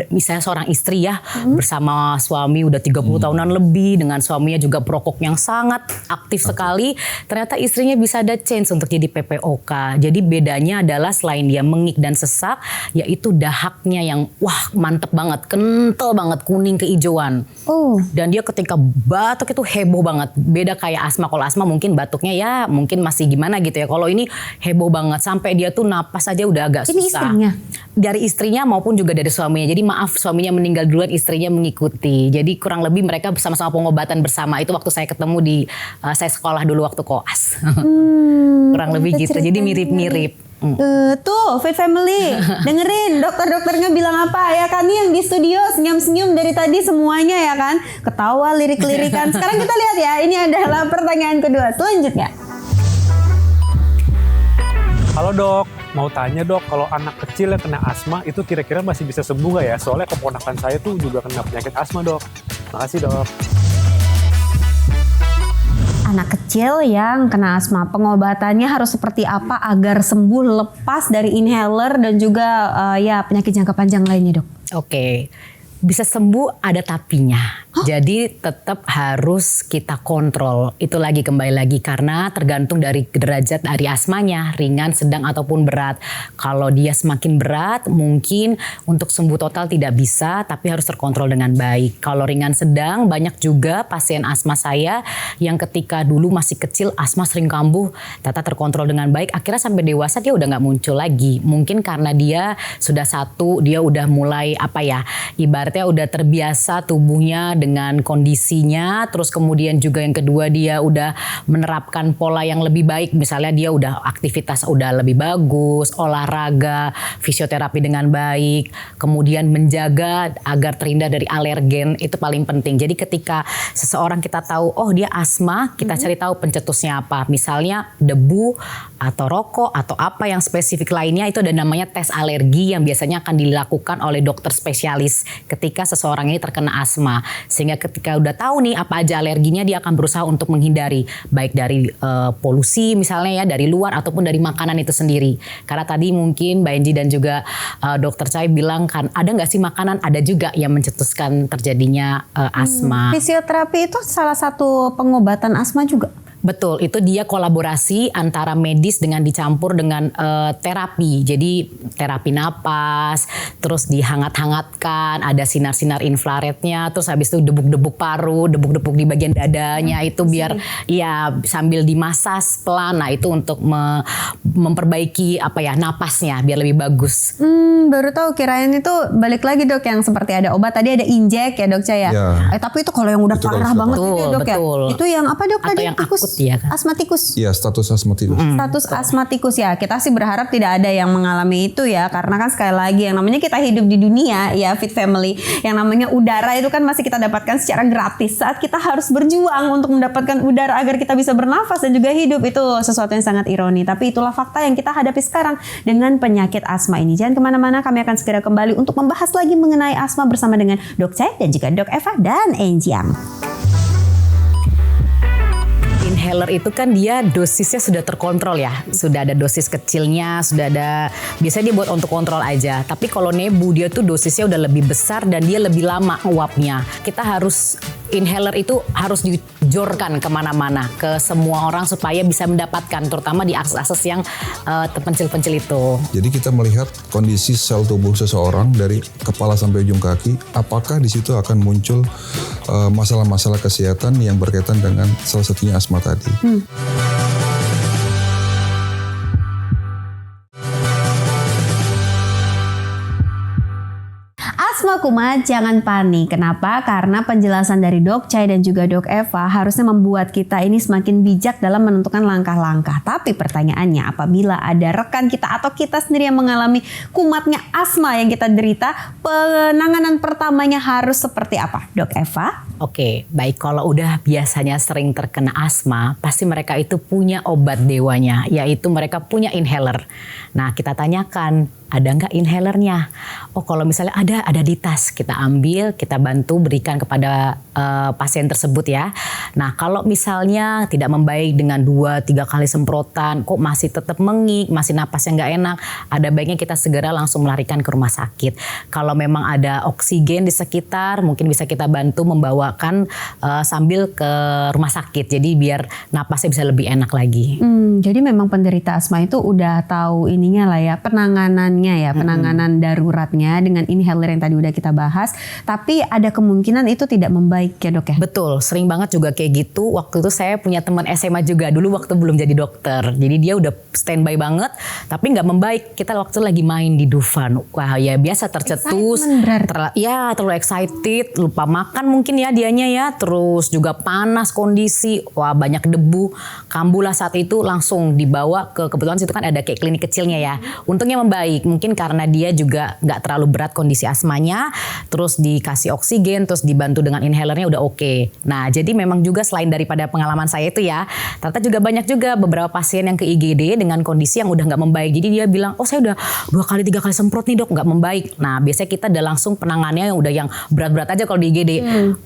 misalnya seorang istri ya bersama suami udah 30 tahunan lebih, dengan suaminya juga perokok yang sangat aktif sekali. Ternyata istrinya bisa ada change untuk jadi PPOK. Jadi bedanya adalah selain dia mengik dan sesak, yaitu dahaknya yang wah mantep banget, kental banget, kuning kehijauan. Oh. Dan dia ketika batuk itu heboh banget. Beda kayak asma. Kalau asma mungkin batuknya ya mungkin masih gimana gitu ya. Kalau ini heboh banget sampai dia tuh napas aja udah agak susah. Ini istrinya? Dari istrinya maupun juga dari suaminya. Jadi maaf suaminya meninggal duluan, istrinya mengikuti. Jadi kurang lebih mereka bersama-sama pengobatan bersama. Itu waktu saya ketemu di saya sekolah dulu waktu koas. Kurang lebih gitu. Jadi mirip-mirip. Tuh Fit Family, dengerin dokter-dokternya bilang apa ya kan, nih yang di studio senyum-senyum dari tadi semuanya ya kan, ketawa lirik-lirikan. Sekarang kita lihat ya, ini adalah pertanyaan kedua selanjutnya. Halo dok, mau tanya dok, kalau anak kecil yang kena asma itu kira-kira masih bisa sembuh nggak ya? Soalnya keponakan saya tuh juga kena penyakit asma dok. Makasih dok. Anak kecil yang kena asma, pengobatannya harus seperti apa agar sembuh lepas dari inhaler dan juga ya penyakit jangka panjang lainnya dok? Oke. Bisa sembuh ada tapinya. Jadi tetap harus kita kontrol. Itu lagi kembali lagi karena tergantung dari derajat dari asmanya, ringan, sedang ataupun berat. Kalau dia semakin berat mungkin untuk sembuh total tidak bisa, tapi harus terkontrol dengan baik. Kalau ringan sedang, banyak juga pasien asma saya yang ketika dulu masih kecil asma sering kambuh, ternyata terkontrol dengan baik, akhirnya sampai dewasa dia udah nggak muncul lagi. Mungkin karena dia sudah dia udah mulai ibaratnya udah terbiasa tubuhnya dengan kondisinya, terus kemudian juga yang kedua dia udah menerapkan pola yang lebih baik, misalnya dia udah aktivitas udah lebih bagus, olahraga, fisioterapi dengan baik, kemudian menjaga agar terhindar dari alergen, itu paling penting. Jadi ketika seseorang kita tahu oh dia asma, kita cari tahu pencetusnya apa, misalnya debu atau rokok atau apa yang spesifik lainnya, itu ada namanya tes alergi yang biasanya akan dilakukan oleh dokter spesialis ketika seseorang ini terkena asma. Sehingga ketika udah tahu nih apa aja alerginya, dia akan berusaha untuk menghindari baik dari polusi misalnya ya, dari luar ataupun dari makanan itu sendiri. Karena tadi mungkin Mbak Enji dan juga Dokter Chai bilang kan ada nggak sih makanan, ada juga yang mencetuskan terjadinya asma. Fisioterapi itu salah satu pengobatan asma juga? Betul, itu dia kolaborasi antara medis dengan dicampur dengan terapi. Jadi terapi napas, terus dihangat-hangatkan, ada sinar-sinar infrarednya, terus habis itu debuk-debuk paru, debuk-debuk di bagian dadanya itu biar ya sambil dimasas pelan. Nah, itu untuk memperbaiki napasnya biar lebih bagus. Baru tahu, kirain itu balik lagi dok yang seperti ada obat, tadi ada injek ya dok Caya. Ya. Tapi itu kalau yang udah Itu kalau parah sudah banget parah. itu ya dok Betul. ya. Itu yang apa dok Atau tadi? yang akut takut ya kan. Asmatikus. Iya, status asmatikus. Status asmatikus ya. Kita sih berharap tidak ada yang mengalami itu ya, karena kan sekali lagi yang namanya kita hidup di dunia ya Fit Family, yang namanya udara itu kan masih kita dapatkan secara gratis. Saat kita harus berjuang untuk mendapatkan udara agar kita bisa bernafas dan juga hidup, itu sesuatu yang sangat ironi. Tapi itulah fakta yang kita hadapi sekarang dengan penyakit asma ini. Jangan kemana-mana, kami akan segera kembali untuk membahas lagi mengenai asma bersama dengan Dok Chai dan juga Dok Eva dan Enjiang. Inhaler itu kan dia dosisnya sudah terkontrol ya. Sudah ada dosis kecilnya, sudah ada, biasanya dia buat untuk kontrol aja. Tapi kalau nebu dia tuh dosisnya udah lebih besar dan dia lebih lama uapnya. Kita harus, inhaler itu harus dijorkan kemana-mana ke semua orang supaya bisa mendapatkan, terutama di akses-akses yang terpencil-pencil itu. Jadi kita melihat kondisi sel tubuh seseorang dari kepala sampai ujung kaki, apakah di situ akan muncul masalah-masalah kesehatan yang berkaitan dengan salah satunya asma tadi. Asma kumat, jangan panik. Kenapa? Karena penjelasan dari Dok Chai dan juga Dok Eva harusnya membuat kita ini semakin bijak dalam menentukan langkah-langkah. Tapi pertanyaannya, apabila ada rekan kita atau kita sendiri yang mengalami kumatnya asma yang kita derita, penanganan pertamanya harus seperti apa, Dok Eva? Oke, baik, kalau udah biasanya sering terkena asma, pasti mereka itu punya obat dewanya, yaitu mereka punya inhaler. Nah, kita tanyakan, ada nggak inhalernya? Oh, kalau misalnya ada di tas, kita ambil, kita bantu berikan kepada pasien tersebut ya. Nah, kalau misalnya tidak membaik dengan 2-3 kali semprotan, kok masih tetap mengik, masih napasnya nggak enak, ada baiknya kita segera langsung melarikan ke rumah sakit. Kalau memang ada oksigen di sekitar, mungkin bisa kita bantu membawakan sambil ke rumah sakit. Jadi biar napasnya bisa lebih enak lagi. Jadi memang penderita asma itu udah tahu ininya lah ya, penanganannya ya, penanganan daruratnya dengan inhaler yang tadi udah kita bahas. Tapi ada kemungkinan itu tidak membaik ya Dok ya? Betul, sering banget juga kayak gitu. Waktu itu saya punya teman SMA juga dulu waktu belum jadi dokter. Jadi dia udah standby banget, tapi nggak membaik. Kita waktu lagi main di Dufan, wah ya biasa tercetus, terlalu excited, lupa makan mungkin ya dianya ya. Terus juga panas kondisi, wah banyak debu, kambuh lah saat itu, langsung dibawa ke, kebetulan situ kan ada kayak klinik kecilnya ya. Untungnya membaik, mungkin karena dia juga nggak terlalu berat kondisi asmanya, terus dikasih oksigen, terus dibantu dengan inhalernya udah oke. Nah, jadi memang juga selain daripada pengalaman saya itu ya, ternyata juga banyak juga beberapa pasien yang ke IGD dengan kondisi yang udah nggak membaik. Jadi dia bilang, oh saya udah 2-3 kali semprot nih dok, nggak membaik. Nah, biasanya kita udah langsung penanganannya yang berat-berat aja kalau di IGD.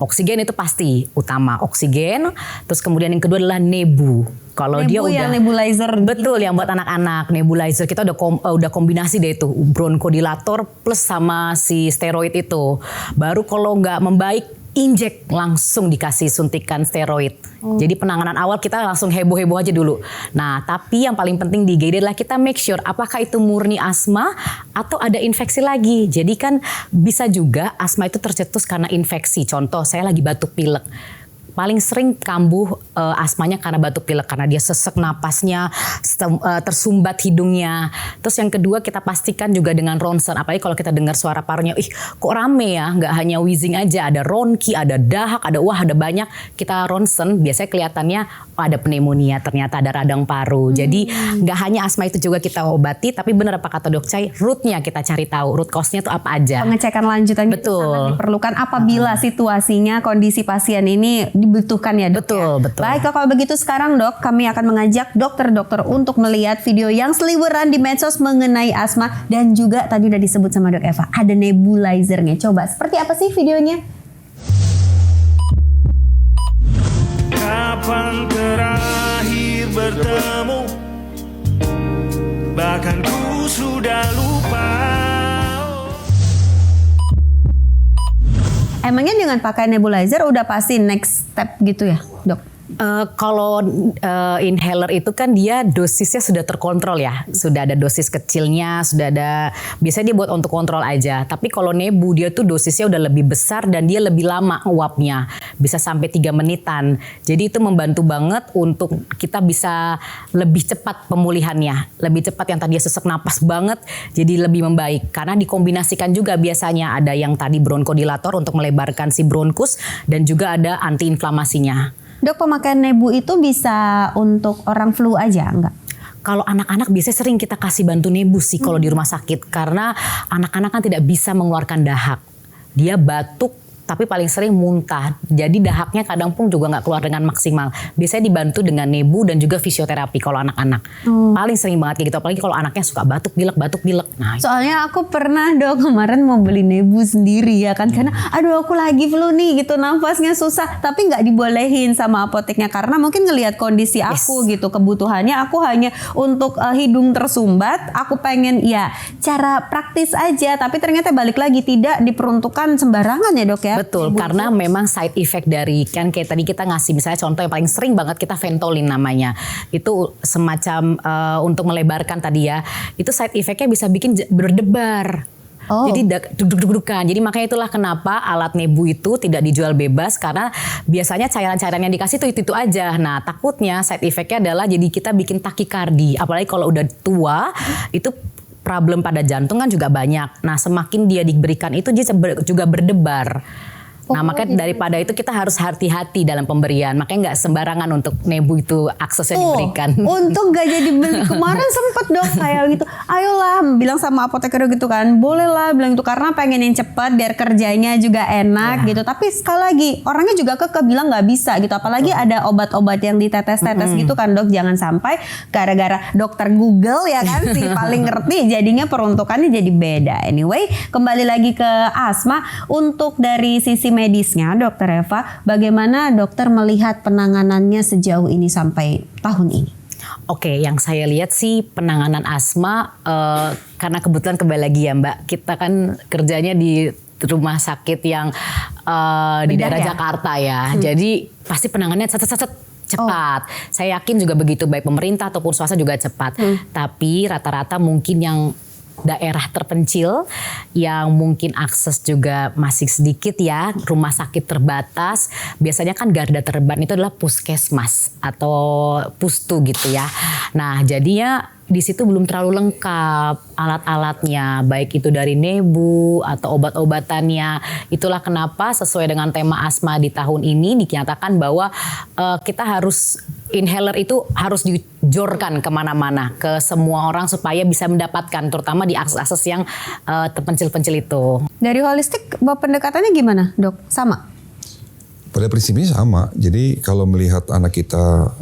Oksigen itu pasti utama, oksigen. Terus kemudian yang kedua adalah nebu. Kalau dia udah nebulizer, betul yang buat anak-anak nebulizer, kita udah kombinasi deh itu bronchodilator plus sama si steroid itu. Baru kalau nggak membaik, injek, langsung dikasih suntikan steroid. Jadi penanganan awal kita langsung heboh-heboh aja dulu. Nah, tapi yang paling penting di IGD adalah kita make sure apakah itu murni asma atau ada infeksi lagi. Jadi kan bisa juga asma itu tercetus karena infeksi. Contoh, saya lagi batuk pilek. Paling sering kambuh asmanya karena batuk pilek, karena dia sesek napasnya, tersumbat hidungnya. Terus yang kedua kita pastikan juga dengan ronsen, apalagi kalau kita dengar suara parunya, ih kok rame ya, nggak hanya wheezing aja, ada ronki, ada dahak, ada banyak. Kita ronsen biasanya kelihatannya ada pneumonia, ternyata ada radang paru. Jadi nggak hanya asma itu juga kita obati, tapi benar apa kata Dok Chai, rootnya kita cari tahu, root cause-nya itu apa aja. Pengecekan lanjutan itu sangat diperlukan apabila situasinya, kondisi pasien ini dibutuhkan ya Dok. Betul. Baik, kalau begitu sekarang Dok, kami akan mengajak dokter-dokter untuk melihat video yang seliweran di medsos mengenai asma, dan juga tadi udah disebut sama Dok Eva, ada nebulizernya. Coba seperti apa sih videonya? Kapan terakhir bertemu, bahkan ku sudah lupa. Emangnya dengan pakai nebulizer udah pasti next step gitu ya Dok? Kalau inhaler itu kan dia dosisnya sudah terkontrol ya, sudah ada dosis kecilnya, sudah ada, biasanya dia buat untuk kontrol aja. Tapi kalau nebu dia tuh dosisnya udah lebih besar dan dia lebih lama uapnya, bisa sampai 3 menitan. Jadi itu membantu banget untuk kita bisa lebih cepat pemulihannya, lebih cepat yang tadi sesek napas banget, jadi lebih membaik. Karena dikombinasikan juga biasanya ada yang tadi bronchodilator untuk melebarkan si bronkus, dan juga ada antiinflamasinya. Dok, pemakaian nebu itu bisa untuk orang flu aja enggak? Kalau anak-anak biasanya sering kita kasih bantu nebus sih kalau di rumah sakit. Karena anak-anak kan tidak bisa mengeluarkan dahak. Dia batuk tapi paling sering muntah. Jadi dahaknya kadang pun juga nggak keluar dengan maksimal. Biasanya dibantu dengan nebu dan juga fisioterapi kalau anak-anak. Paling sering banget kayak gitu. Apalagi kalau anaknya suka batuk pilek. Nah, Soalnya aku pernah Dok kemarin mau beli nebu sendiri ya kan. Karena aduh aku lagi flu nih gitu, nafasnya susah. Tapi nggak dibolehin sama apoteknya karena mungkin ngelihat kondisi aku gitu. Kebutuhannya aku hanya untuk hidung tersumbat. Aku pengen ya cara praktis aja. Tapi ternyata balik lagi tidak diperuntukkan sembarangan ya Dok ya. betul, karena memang side effect dari kan kayak tadi kita ngasih misalnya contoh yang paling sering banget kita Ventolin namanya. Itu semacam untuk melebarkan tadi ya. Itu side effectnya bisa bikin berdebar. Jadi duduk-dudukan. Jadi makanya itulah kenapa alat nebu itu tidak dijual bebas karena biasanya cairan-cairan yang dikasih itu aja. Nah takutnya side effectnya adalah jadi kita bikin takikardi. Apalagi kalau udah tua itu problem pada jantung kan juga banyak. Nah semakin dia diberikan itu dia juga berdebar. Nah makanya daripada itu kita harus hati-hati dalam pemberian. Makanya nggak sembarangan untuk nebu itu aksesnya diberikan. Untung gak jadi beli. Kemarin sempet Dok kayak gitu. Ayolah bilang sama apoteker gitu kan. Boleh lah bilang itu karena pengen yang cepat biar kerjanya juga enak gitu. Tapi sekali lagi orangnya juga bilang nggak bisa gitu. Apalagi ada obat-obat yang ditetes-tetes gitu kan Dok. Jangan sampai gara-gara dokter Google ya kan sih paling ngerti jadinya peruntukannya jadi beda. Anyway kembali lagi ke asma. Untuk dari sisi medisnya Dokter Eva, bagaimana dokter melihat penanganannya sejauh ini sampai tahun ini? Oke, yang saya lihat sih penanganan asma karena kebetulan kembali lagi ya Mbak, kita kan kerjanya di rumah sakit yang di daerah Jakarta ya, jadi pasti penanganannya cepat. Saya yakin juga begitu baik pemerintah ataupun swasta juga cepat. Tapi rata-rata mungkin yang daerah terpencil yang mungkin akses juga masih sedikit ya, rumah sakit terbatas, biasanya kan garda terdepan itu adalah puskesmas atau pustu gitu ya. Nah jadinya di situ belum terlalu lengkap alat-alatnya, baik itu dari nebu atau obat-obatannya. Itulah kenapa sesuai dengan tema asma di tahun ini dinyatakan bahwa kita harus inhaler itu harus dijorkan kemana-mana ke semua orang supaya bisa mendapatkan, terutama di akses-akses yang terpencil-pencil itu. Dari holistik pendekatannya gimana Dok? Sama? Pada prinsipnya sama. Jadi kalau melihat anak kita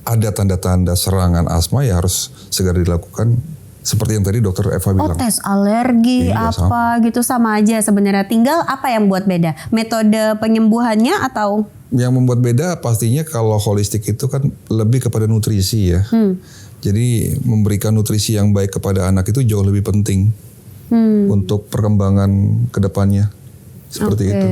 ada tanda-tanda serangan asma ya harus segera dilakukan seperti yang tadi Dokter Eva bilang. Tes alergi apa sama. Gitu sama aja sebenarnya. Tinggal apa yang buat beda? Metode penyembuhannya atau? Yang membuat beda pastinya kalau holistik itu kan lebih kepada nutrisi ya. Jadi memberikan nutrisi yang baik kepada anak itu jauh lebih penting untuk perkembangan kedepannya. Seperti itu.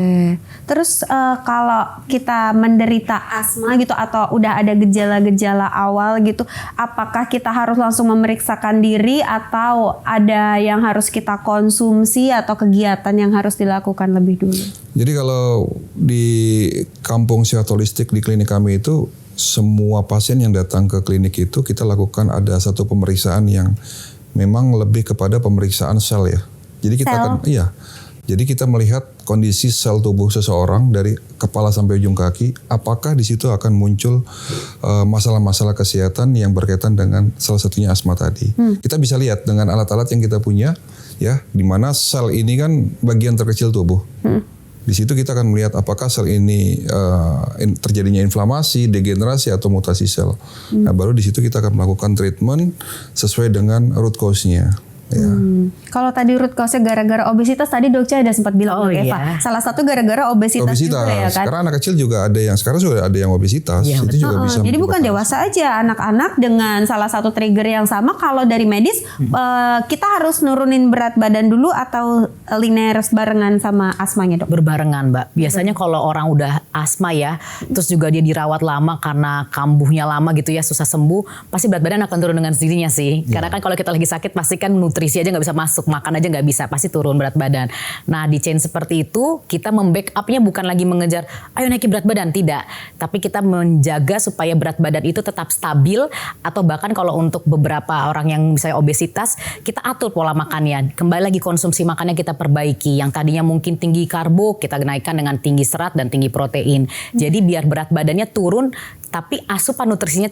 Terus kalau kita menderita asma gitu atau udah ada gejala-gejala awal gitu, apakah kita harus langsung memeriksakan diri atau ada yang harus kita konsumsi atau kegiatan yang harus dilakukan lebih dulu? Jadi kalau di kampung sehat holistik di klinik kami itu semua pasien yang datang ke klinik itu kita lakukan ada satu pemeriksaan yang memang lebih kepada pemeriksaan sel ya. Jadi kita akan Jadi kita melihat kondisi sel tubuh seseorang dari kepala sampai ujung kaki, apakah di situ akan muncul masalah-masalah kesehatan yang berkaitan dengan salah satunya asma tadi. Kita bisa lihat dengan alat-alat yang kita punya, ya, di mana sel ini kan bagian terkecil tubuh. Di situ kita akan melihat apakah sel ini terjadinya inflamasi, degenerasi atau mutasi sel. Nah, baru di situ kita akan melakukan treatment sesuai dengan root cause-nya. Ya. Kalau tadi root cause-nya gara-gara obesitas, tadi dokter ada sempat bilang Eva. Salah satu gara-gara obesitas juga ya kan. Karena anak kecil juga ada yang sekarang sudah ada yang obesitas. Ya, itu juga bisa. Jadi bukan dewasa aja, anak-anak dengan salah satu trigger yang sama. Kalau dari medis kita harus nurunin berat badan dulu atau linear barengan sama asmanya Dok? Berbarengan Mbak. Biasanya kalau orang udah asma ya, terus juga dia dirawat lama karena kambuhnya lama gitu ya, susah sembuh, pasti berat badan akan turun dengan sendirinya sih. Karena kan kalau kita lagi sakit pasti kan nutrisi nutrisi aja nggak bisa masuk, makan aja nggak bisa, pasti turun berat badan. Nah di chain seperti itu kita membackup-nya bukan lagi mengejar ayo naikin berat badan, tidak. Tapi kita menjaga supaya berat badan itu tetap stabil, atau bahkan kalau untuk beberapa orang yang misalnya obesitas, kita atur pola makannya. Kembali lagi konsumsi makannya kita perbaiki. Yang tadinya mungkin tinggi karbo, kita naikkan dengan tinggi serat dan tinggi protein. Jadi biar berat badannya turun, tapi asupan nutrisinya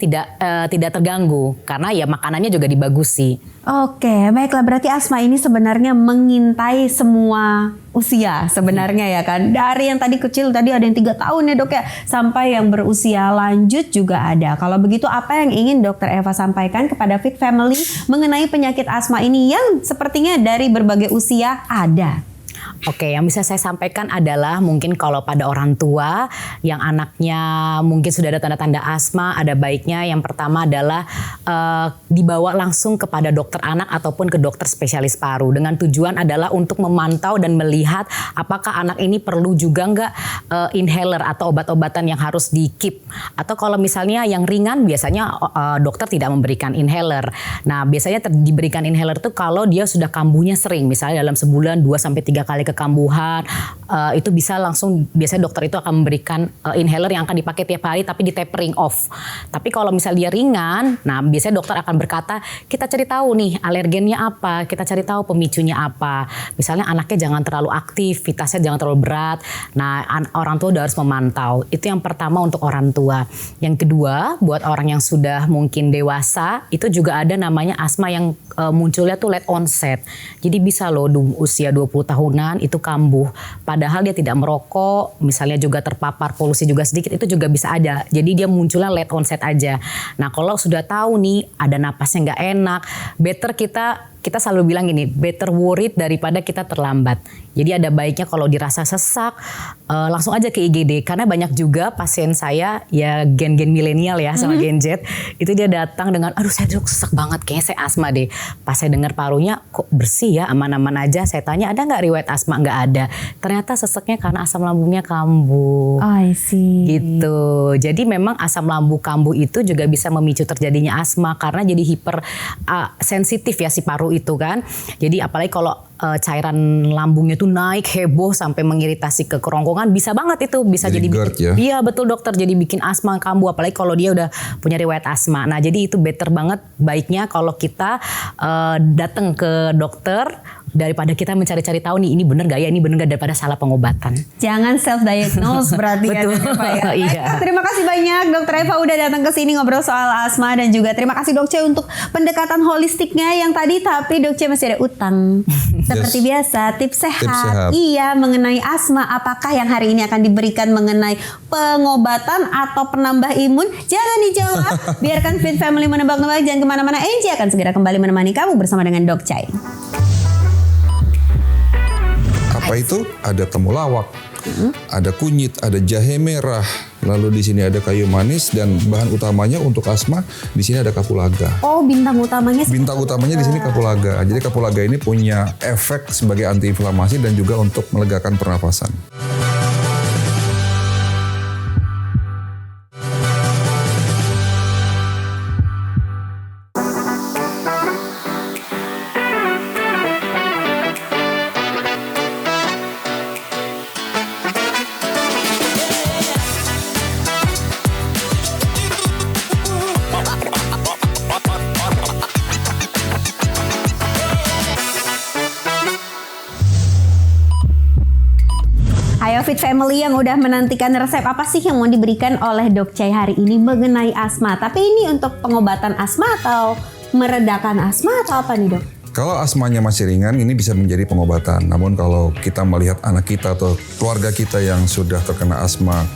tidak terganggu karena ya makanannya juga dibagusi. Oke, baiklah, berarti asma ini sebenarnya mengintai semua usia sebenarnya ya kan. Dari yang tadi kecil, tadi ada yang 3 tahun ya dok ya, sampai yang berusia lanjut juga ada. Kalau begitu apa yang ingin Dokter Eva sampaikan kepada Fit Family mengenai penyakit asma ini yang sepertinya dari berbagai usia ada? Oke, yang bisa saya sampaikan adalah mungkin kalau pada orang tua yang anaknya mungkin sudah ada tanda-tanda asma, ada baiknya yang pertama adalah dibawa langsung kepada dokter anak ataupun ke dokter spesialis paru, dengan tujuan adalah untuk memantau dan melihat apakah anak ini perlu juga nggak inhaler atau obat-obatan yang harus di-keep. Atau kalau misalnya yang ringan biasanya dokter tidak memberikan inhaler. Nah biasanya diberikan inhaler tuh kalau dia sudah kambuhnya sering, misalnya dalam sebulan 2-3 kali kekambuhan, itu bisa langsung, biasanya dokter itu akan memberikan inhaler yang akan dipakai tiap hari tapi di tapering off. Tapi kalau misalnya dia ringan, nah biasanya dokter akan berkata kita cari tahu nih alergennya apa, kita cari tahu pemicunya apa. Misalnya anaknya jangan terlalu aktif, aktivitasnya jangan terlalu berat. Nah orang tua udah harus memantau. Itu yang pertama untuk orang tua. Yang kedua buat orang yang sudah mungkin dewasa, itu juga ada namanya asma yang munculnya tuh late onset. Jadi bisa loh usia 20 tahunan itu kambuh. Padahal dia tidak merokok, misalnya juga terpapar polusi juga sedikit, itu juga bisa ada. Jadi dia munculnya late onset aja. Nah kalau sudah tahu nih ada napasnya nggak enak, better kita selalu bilang gini, better worried daripada kita terlambat. Jadi ada baiknya kalau dirasa sesak, langsung aja ke IGD. Karena banyak juga pasien saya, ya gen-gen milenial ya sama Gen Z, itu dia datang dengan, aduh saya dok sesak banget, kayaknya saya asma deh. Pas saya dengar parunya kok bersih ya, aman-aman aja. Saya tanya ada nggak riwayat asma? Nggak ada. Ternyata seseknya karena asam lambungnya kambuh. I see. Gitu. Jadi memang asam lambung kambuh itu juga bisa memicu terjadinya asma karena jadi hiper sensitif ya si paru itu kan. Jadi apalagi kalau cairan lambungnya tuh naik heboh sampai mengiritasi ke kerongkongan, bisa banget itu bisa jadi GERD ya? Iya betul dokter, jadi bikin asma kambuh apalagi kalau dia udah punya riwayat asma. Nah jadi itu better banget, baiknya kalau kita datang ke dokter daripada kita mencari-cari tahu nih ini bener gak ya, ini bener gak, daripada salah pengobatan. Jangan self-diagnose berarti ya. Betul. Ya. Iya. Terima kasih banyak Dokter Eva udah datang ke sini ngobrol soal asma, dan juga terima kasih Dok C untuk pendekatan holistiknya yang tadi, tapi Dok C masih ada utang. Seperti biasa, tips sehat. Iya, mengenai asma, apakah yang hari ini akan diberikan mengenai pengobatan atau penambah imun? Jangan dijawab. Biarkan Fit Family menebak-nebak, jangan kemana-mana. Angie akan segera kembali menemani kamu bersama dengan Dok C. Apa itu? Ada temulawak, ada kunyit, ada jahe merah, lalu di sini ada kayu manis, dan bahan utamanya untuk asma di sini ada kapulaga. Oh, bintang utamanya. Bintang utamanya di sini kapulaga. Jadi kapulaga ini punya efek sebagai antiinflamasi dan juga untuk melegakan pernapasan. Ayo Fit Family yang udah menantikan resep apa sih yang mau diberikan oleh Dok Cai hari ini mengenai asma. Tapi ini untuk pengobatan asma atau meredakan asma atau apa nih Dok? Kalau asmanya masih ringan, ini bisa menjadi pengobatan. Namun kalau kita melihat anak kita atau keluarga kita yang sudah terkena asma,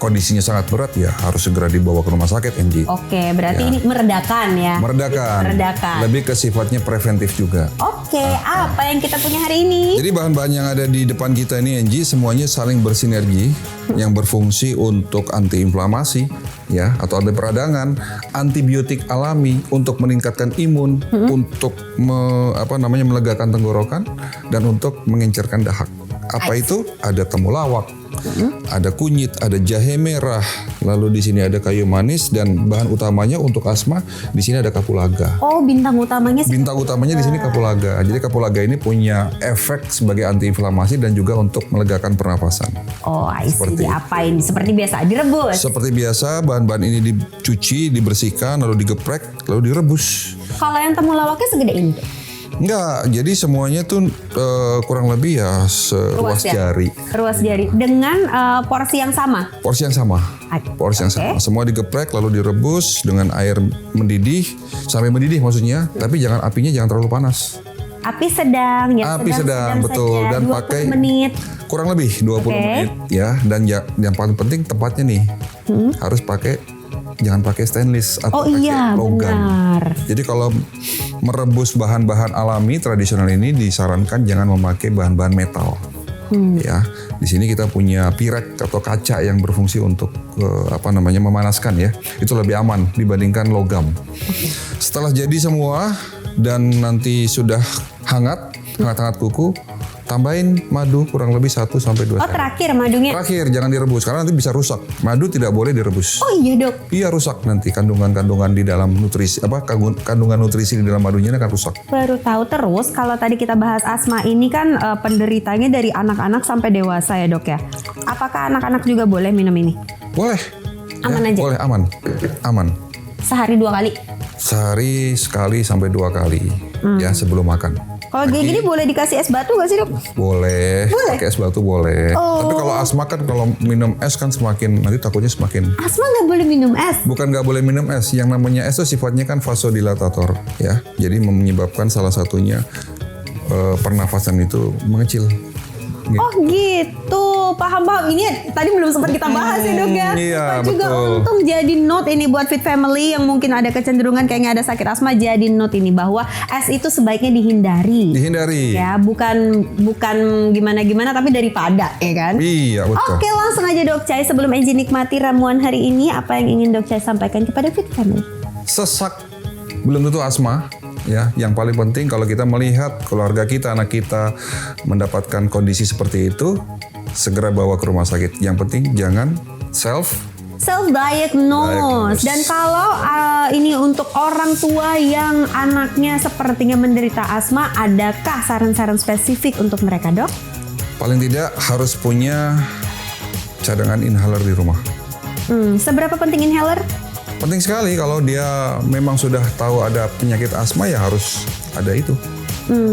kondisinya sangat berat, ya harus segera dibawa ke rumah sakit, Angie. Oke, berarti Ya. ini meredakan ya? Meredakan. Lebih ke sifatnya preventif juga. Oke, apa yang kita punya hari ini? Jadi bahan-bahan yang ada di depan kita ini, Angie, semuanya saling bersinergi yang berfungsi untuk antiinflamasi, ya, atau anti peradangan, antibiotik alami untuk meningkatkan imun, untuk melegakan tenggorokan, dan untuk mengencerkan dahak. Apa itu? Ada temulawak, ada kunyit, ada jahe merah, lalu di sini ada kayu manis, dan bahan utamanya untuk asma di sini ada kapulaga. Oh, bintang utamanya sih. Bintang utamanya di sini kapulaga. Jadi kapulaga ini punya efek sebagai antiinflamasi dan juga untuk melegakan pernapasan. Oh, I see. Seperti Diapain? Seperti biasa, direbus. Seperti biasa, bahan-bahan ini dicuci, dibersihkan, lalu digeprek, lalu direbus. Kalau yang temulawaknya segede ini. Enggak, jadi semuanya tuh kurang lebih ya seruas jari. Ruas jari. Dengan porsi yang sama. Porsi yang sama. Porsi yang Oke. sama. Semua digeprek lalu direbus dengan air mendidih, sampai mendidih maksudnya, tapi jangan apinya jangan terlalu panas. Api sedang, ya Api sedang, betul, saja, dan 20 pakai menit. kurang lebih 20 Oke. menit ya, dan yang paling penting tempatnya nih harus jangan pakai stainless Oh atau pakai iya, logam. benar. Jadi kalau merebus bahan-bahan alami tradisional ini disarankan jangan memakai bahan-bahan metal. Ya, di sini kita punya pirek atau kaca yang berfungsi untuk memanaskan ya. Itu lebih aman dibandingkan logam. Setelah jadi semua dan nanti sudah hangat kuku, tambahin madu kurang lebih 1 sampai 2 Oh, sendok. terakhir madunya. Terakhir jangan direbus karena nanti bisa rusak. Madu tidak boleh direbus. Oh iya, Dok. Iya, rusak nanti kandungan-kandungan di dalam nutrisi kandungan nutrisi di dalam madunya akan rusak. Baru tahu. Terus kalau tadi kita bahas asma ini kan penderitanya dari anak-anak sampai dewasa ya, Dok ya. Apakah anak-anak juga boleh minum ini? Boleh. Aman aja? Boleh, aman. Sehari 2 kali? Sehari sekali sampai 2 kali ya sebelum makan. Kalau kayak gini boleh dikasih es batu gak sih, Dok? Boleh. Pakai es batu boleh. Oh. Tapi kalau asma kan kalau minum es kan nanti takutnya semakin. Asma nggak boleh minum es? Bukan nggak boleh minum es. Yang namanya es itu sifatnya kan vasodilatator ya. Jadi menyebabkan salah satunya pernafasan itu mengecil. Gitu. Oh gitu, paham. Ini tadi belum sempat kita bahas ya, Dok ya. Iya, Juga betul. untung jadi note ini buat Fit Family yang mungkin ada kecenderungan kayaknya ada sakit asma, jadi note ini bahwa es itu sebaiknya dihindari. Dihindari. Ya, bukan gimana-gimana tapi daripada, ya kan? Iya, betul. Oke, langsung aja Dok Chai, sebelum Enji nikmati ramuan hari ini, apa yang ingin Dok Chai sampaikan kepada Fit Family? Sesak belum tentu asma. Ya, yang paling penting kalau kita melihat keluarga kita, anak kita mendapatkan kondisi seperti itu, segera bawa ke rumah sakit. Yang penting jangan self-diagnose. Dan kalau ini untuk orang tua yang anaknya sepertinya menderita asma, adakah saran-saran spesifik untuk mereka, Dok? Paling tidak harus punya cadangan inhaler di rumah. Seberapa penting inhaler? Penting sekali kalau dia memang sudah tahu ada penyakit asma ya harus ada itu.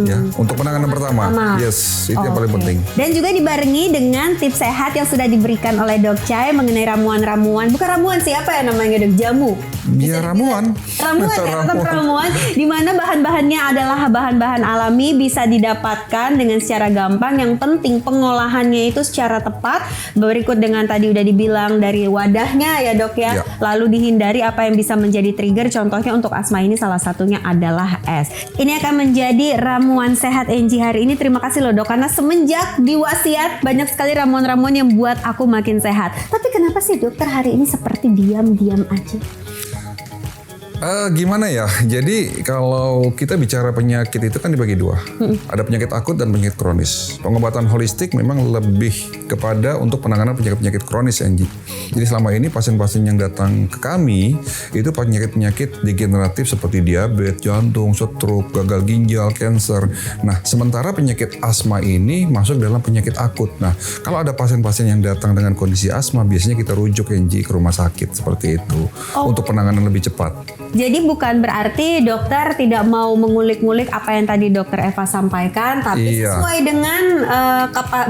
Ya, untuk penanganan pertama. Yes, itu yang paling Oke. penting. Dan juga dibarengi dengan tips sehat yang sudah diberikan oleh Dok Chai mengenai ramuan-ramuan. Bukan ramuan sih, apa ya namanya, Dok? Jamu. Ya, ramuan. Ramuan ya, tetap ramuan. Di mana bahan-bahannya adalah bahan-bahan alami, bisa didapatkan dengan secara gampang. Yang penting pengolahannya itu secara tepat. Berikut dengan tadi udah dibilang dari wadahnya ya, Dok ya. Ya. Lalu dihindari apa yang bisa menjadi trigger. Contohnya untuk asma ini salah satunya adalah es. Ini akan menjadi ramuan sehat Enji hari ini. Terima kasih loh, Dok, karena semenjak diwasiat banyak sekali ramuan-ramuan yang buat aku makin sehat. Tapi kenapa sih dokter hari ini seperti diam-diam aja? Gimana ya? Jadi kalau kita bicara penyakit itu kan dibagi 2. Ada penyakit akut dan penyakit kronis. Pengobatan holistik memang lebih kepada untuk penanganan penyakit-penyakit kronis, Angie. Jadi selama ini pasien-pasien yang datang ke kami itu penyakit-penyakit degeneratif seperti diabetes, jantung, stroke, gagal ginjal, kanker. Nah, sementara penyakit asma ini masuk dalam penyakit akut. Nah, kalau ada pasien-pasien yang datang dengan kondisi asma, biasanya kita rujuk, Angie, ke rumah sakit seperti itu untuk penanganan lebih cepat. Jadi bukan berarti dokter tidak mau mengulik-ngulik apa yang tadi dokter Eva sampaikan, tapi Iya. sesuai dengan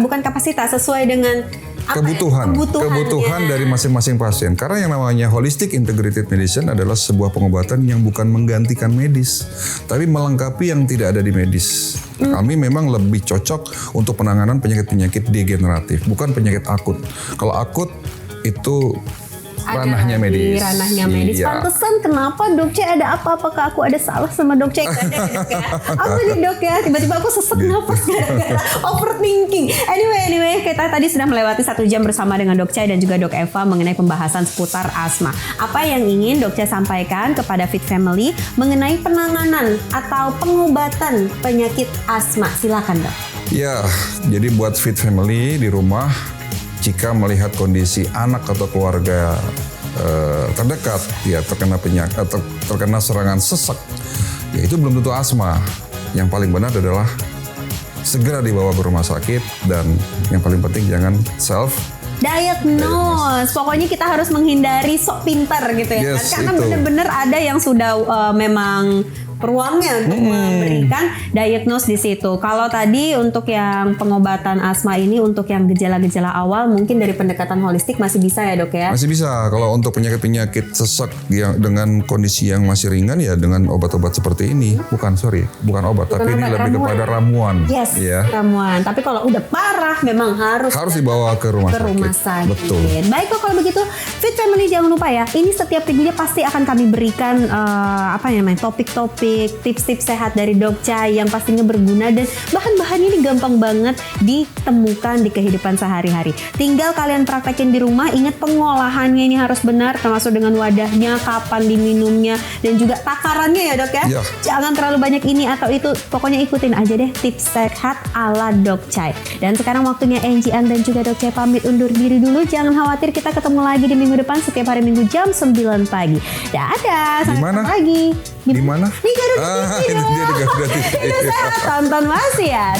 bukan kapasitas, sesuai dengan apa ya, kebutuhan dari masing-masing pasien. Karena yang namanya holistic integrated medicine adalah sebuah pengobatan yang bukan menggantikan medis, tapi melengkapi yang tidak ada di medis. Kami memang lebih cocok untuk penanganan penyakit-penyakit degeneratif, bukan penyakit akut. Kalau akut itu ranahnya medis. Ranahnya medis. Iya. Pantesan kenapa Dok C ada apa? Apakah aku ada salah sama Dok C? Gak ada ya, Dok ya. Apa nih, Dok ya? Tiba-tiba aku sesek nafas gara-gara overthinking. Anyway, kita tadi sudah melewati 1 jam bersama dengan Dok C dan juga Dok Eva mengenai pembahasan seputar asma. Apa yang ingin Dok C sampaikan kepada Fit Family mengenai penanganan atau pengobatan penyakit asma? Silakan, Dok. Ya, jadi buat Fit Family di rumah, jika melihat kondisi anak atau keluarga terdekat ya terkena penyakit terkena serangan sesak, ya itu belum tentu asma. Yang paling benar adalah segera dibawa ke rumah sakit dan yang paling penting jangan diagnose. Pokoknya kita harus menghindari sok pintar gitu ya. Yes, Karena itu. benar-benar ada yang sudah memang peluangnya untuk memberikan diagnose di situ. Kalau tadi untuk yang pengobatan asma ini untuk yang gejala-gejala awal mungkin dari pendekatan holistik masih bisa ya dok ya? Masih bisa. Kalau untuk penyakit-penyakit sesak yang dengan kondisi yang masih ringan ya dengan obat-obat seperti ini. Bukan obat, tapi ini obat, lebih ramuan. kepada ramuan. Yes, Ya. ramuan. Tapi kalau udah parah memang harus Dibawa ke rumah sakit. Betul. Baik kok kalau begitu, Fit Family jangan lupa ya. Ini setiap minggunya pasti akan kami berikan topik-topik, tips-tips sehat dari Dok Chai yang pastinya berguna dan bahan-bahannya ini gampang banget ditemukan di kehidupan sehari-hari. Tinggal kalian praktekin di rumah. Ingat pengolahannya ini harus benar, termasuk dengan wadahnya, kapan diminumnya, dan juga takarannya ya dok ya. Iya. Jangan terlalu banyak ini atau itu. Pokoknya ikutin aja deh tips sehat ala Dok Chai. Dan sekarang waktunya Angie An dan juga Dok Chai pamit undur diri dulu. Jangan khawatir, kita ketemu lagi di minggu depan setiap hari Minggu jam 9 pagi. Dadah, sampai Di mana? ketemu lagi. Di mana? Di Garuda TV itu dong. dia di Garuda TV. Itu sehat, tonton Wasiat.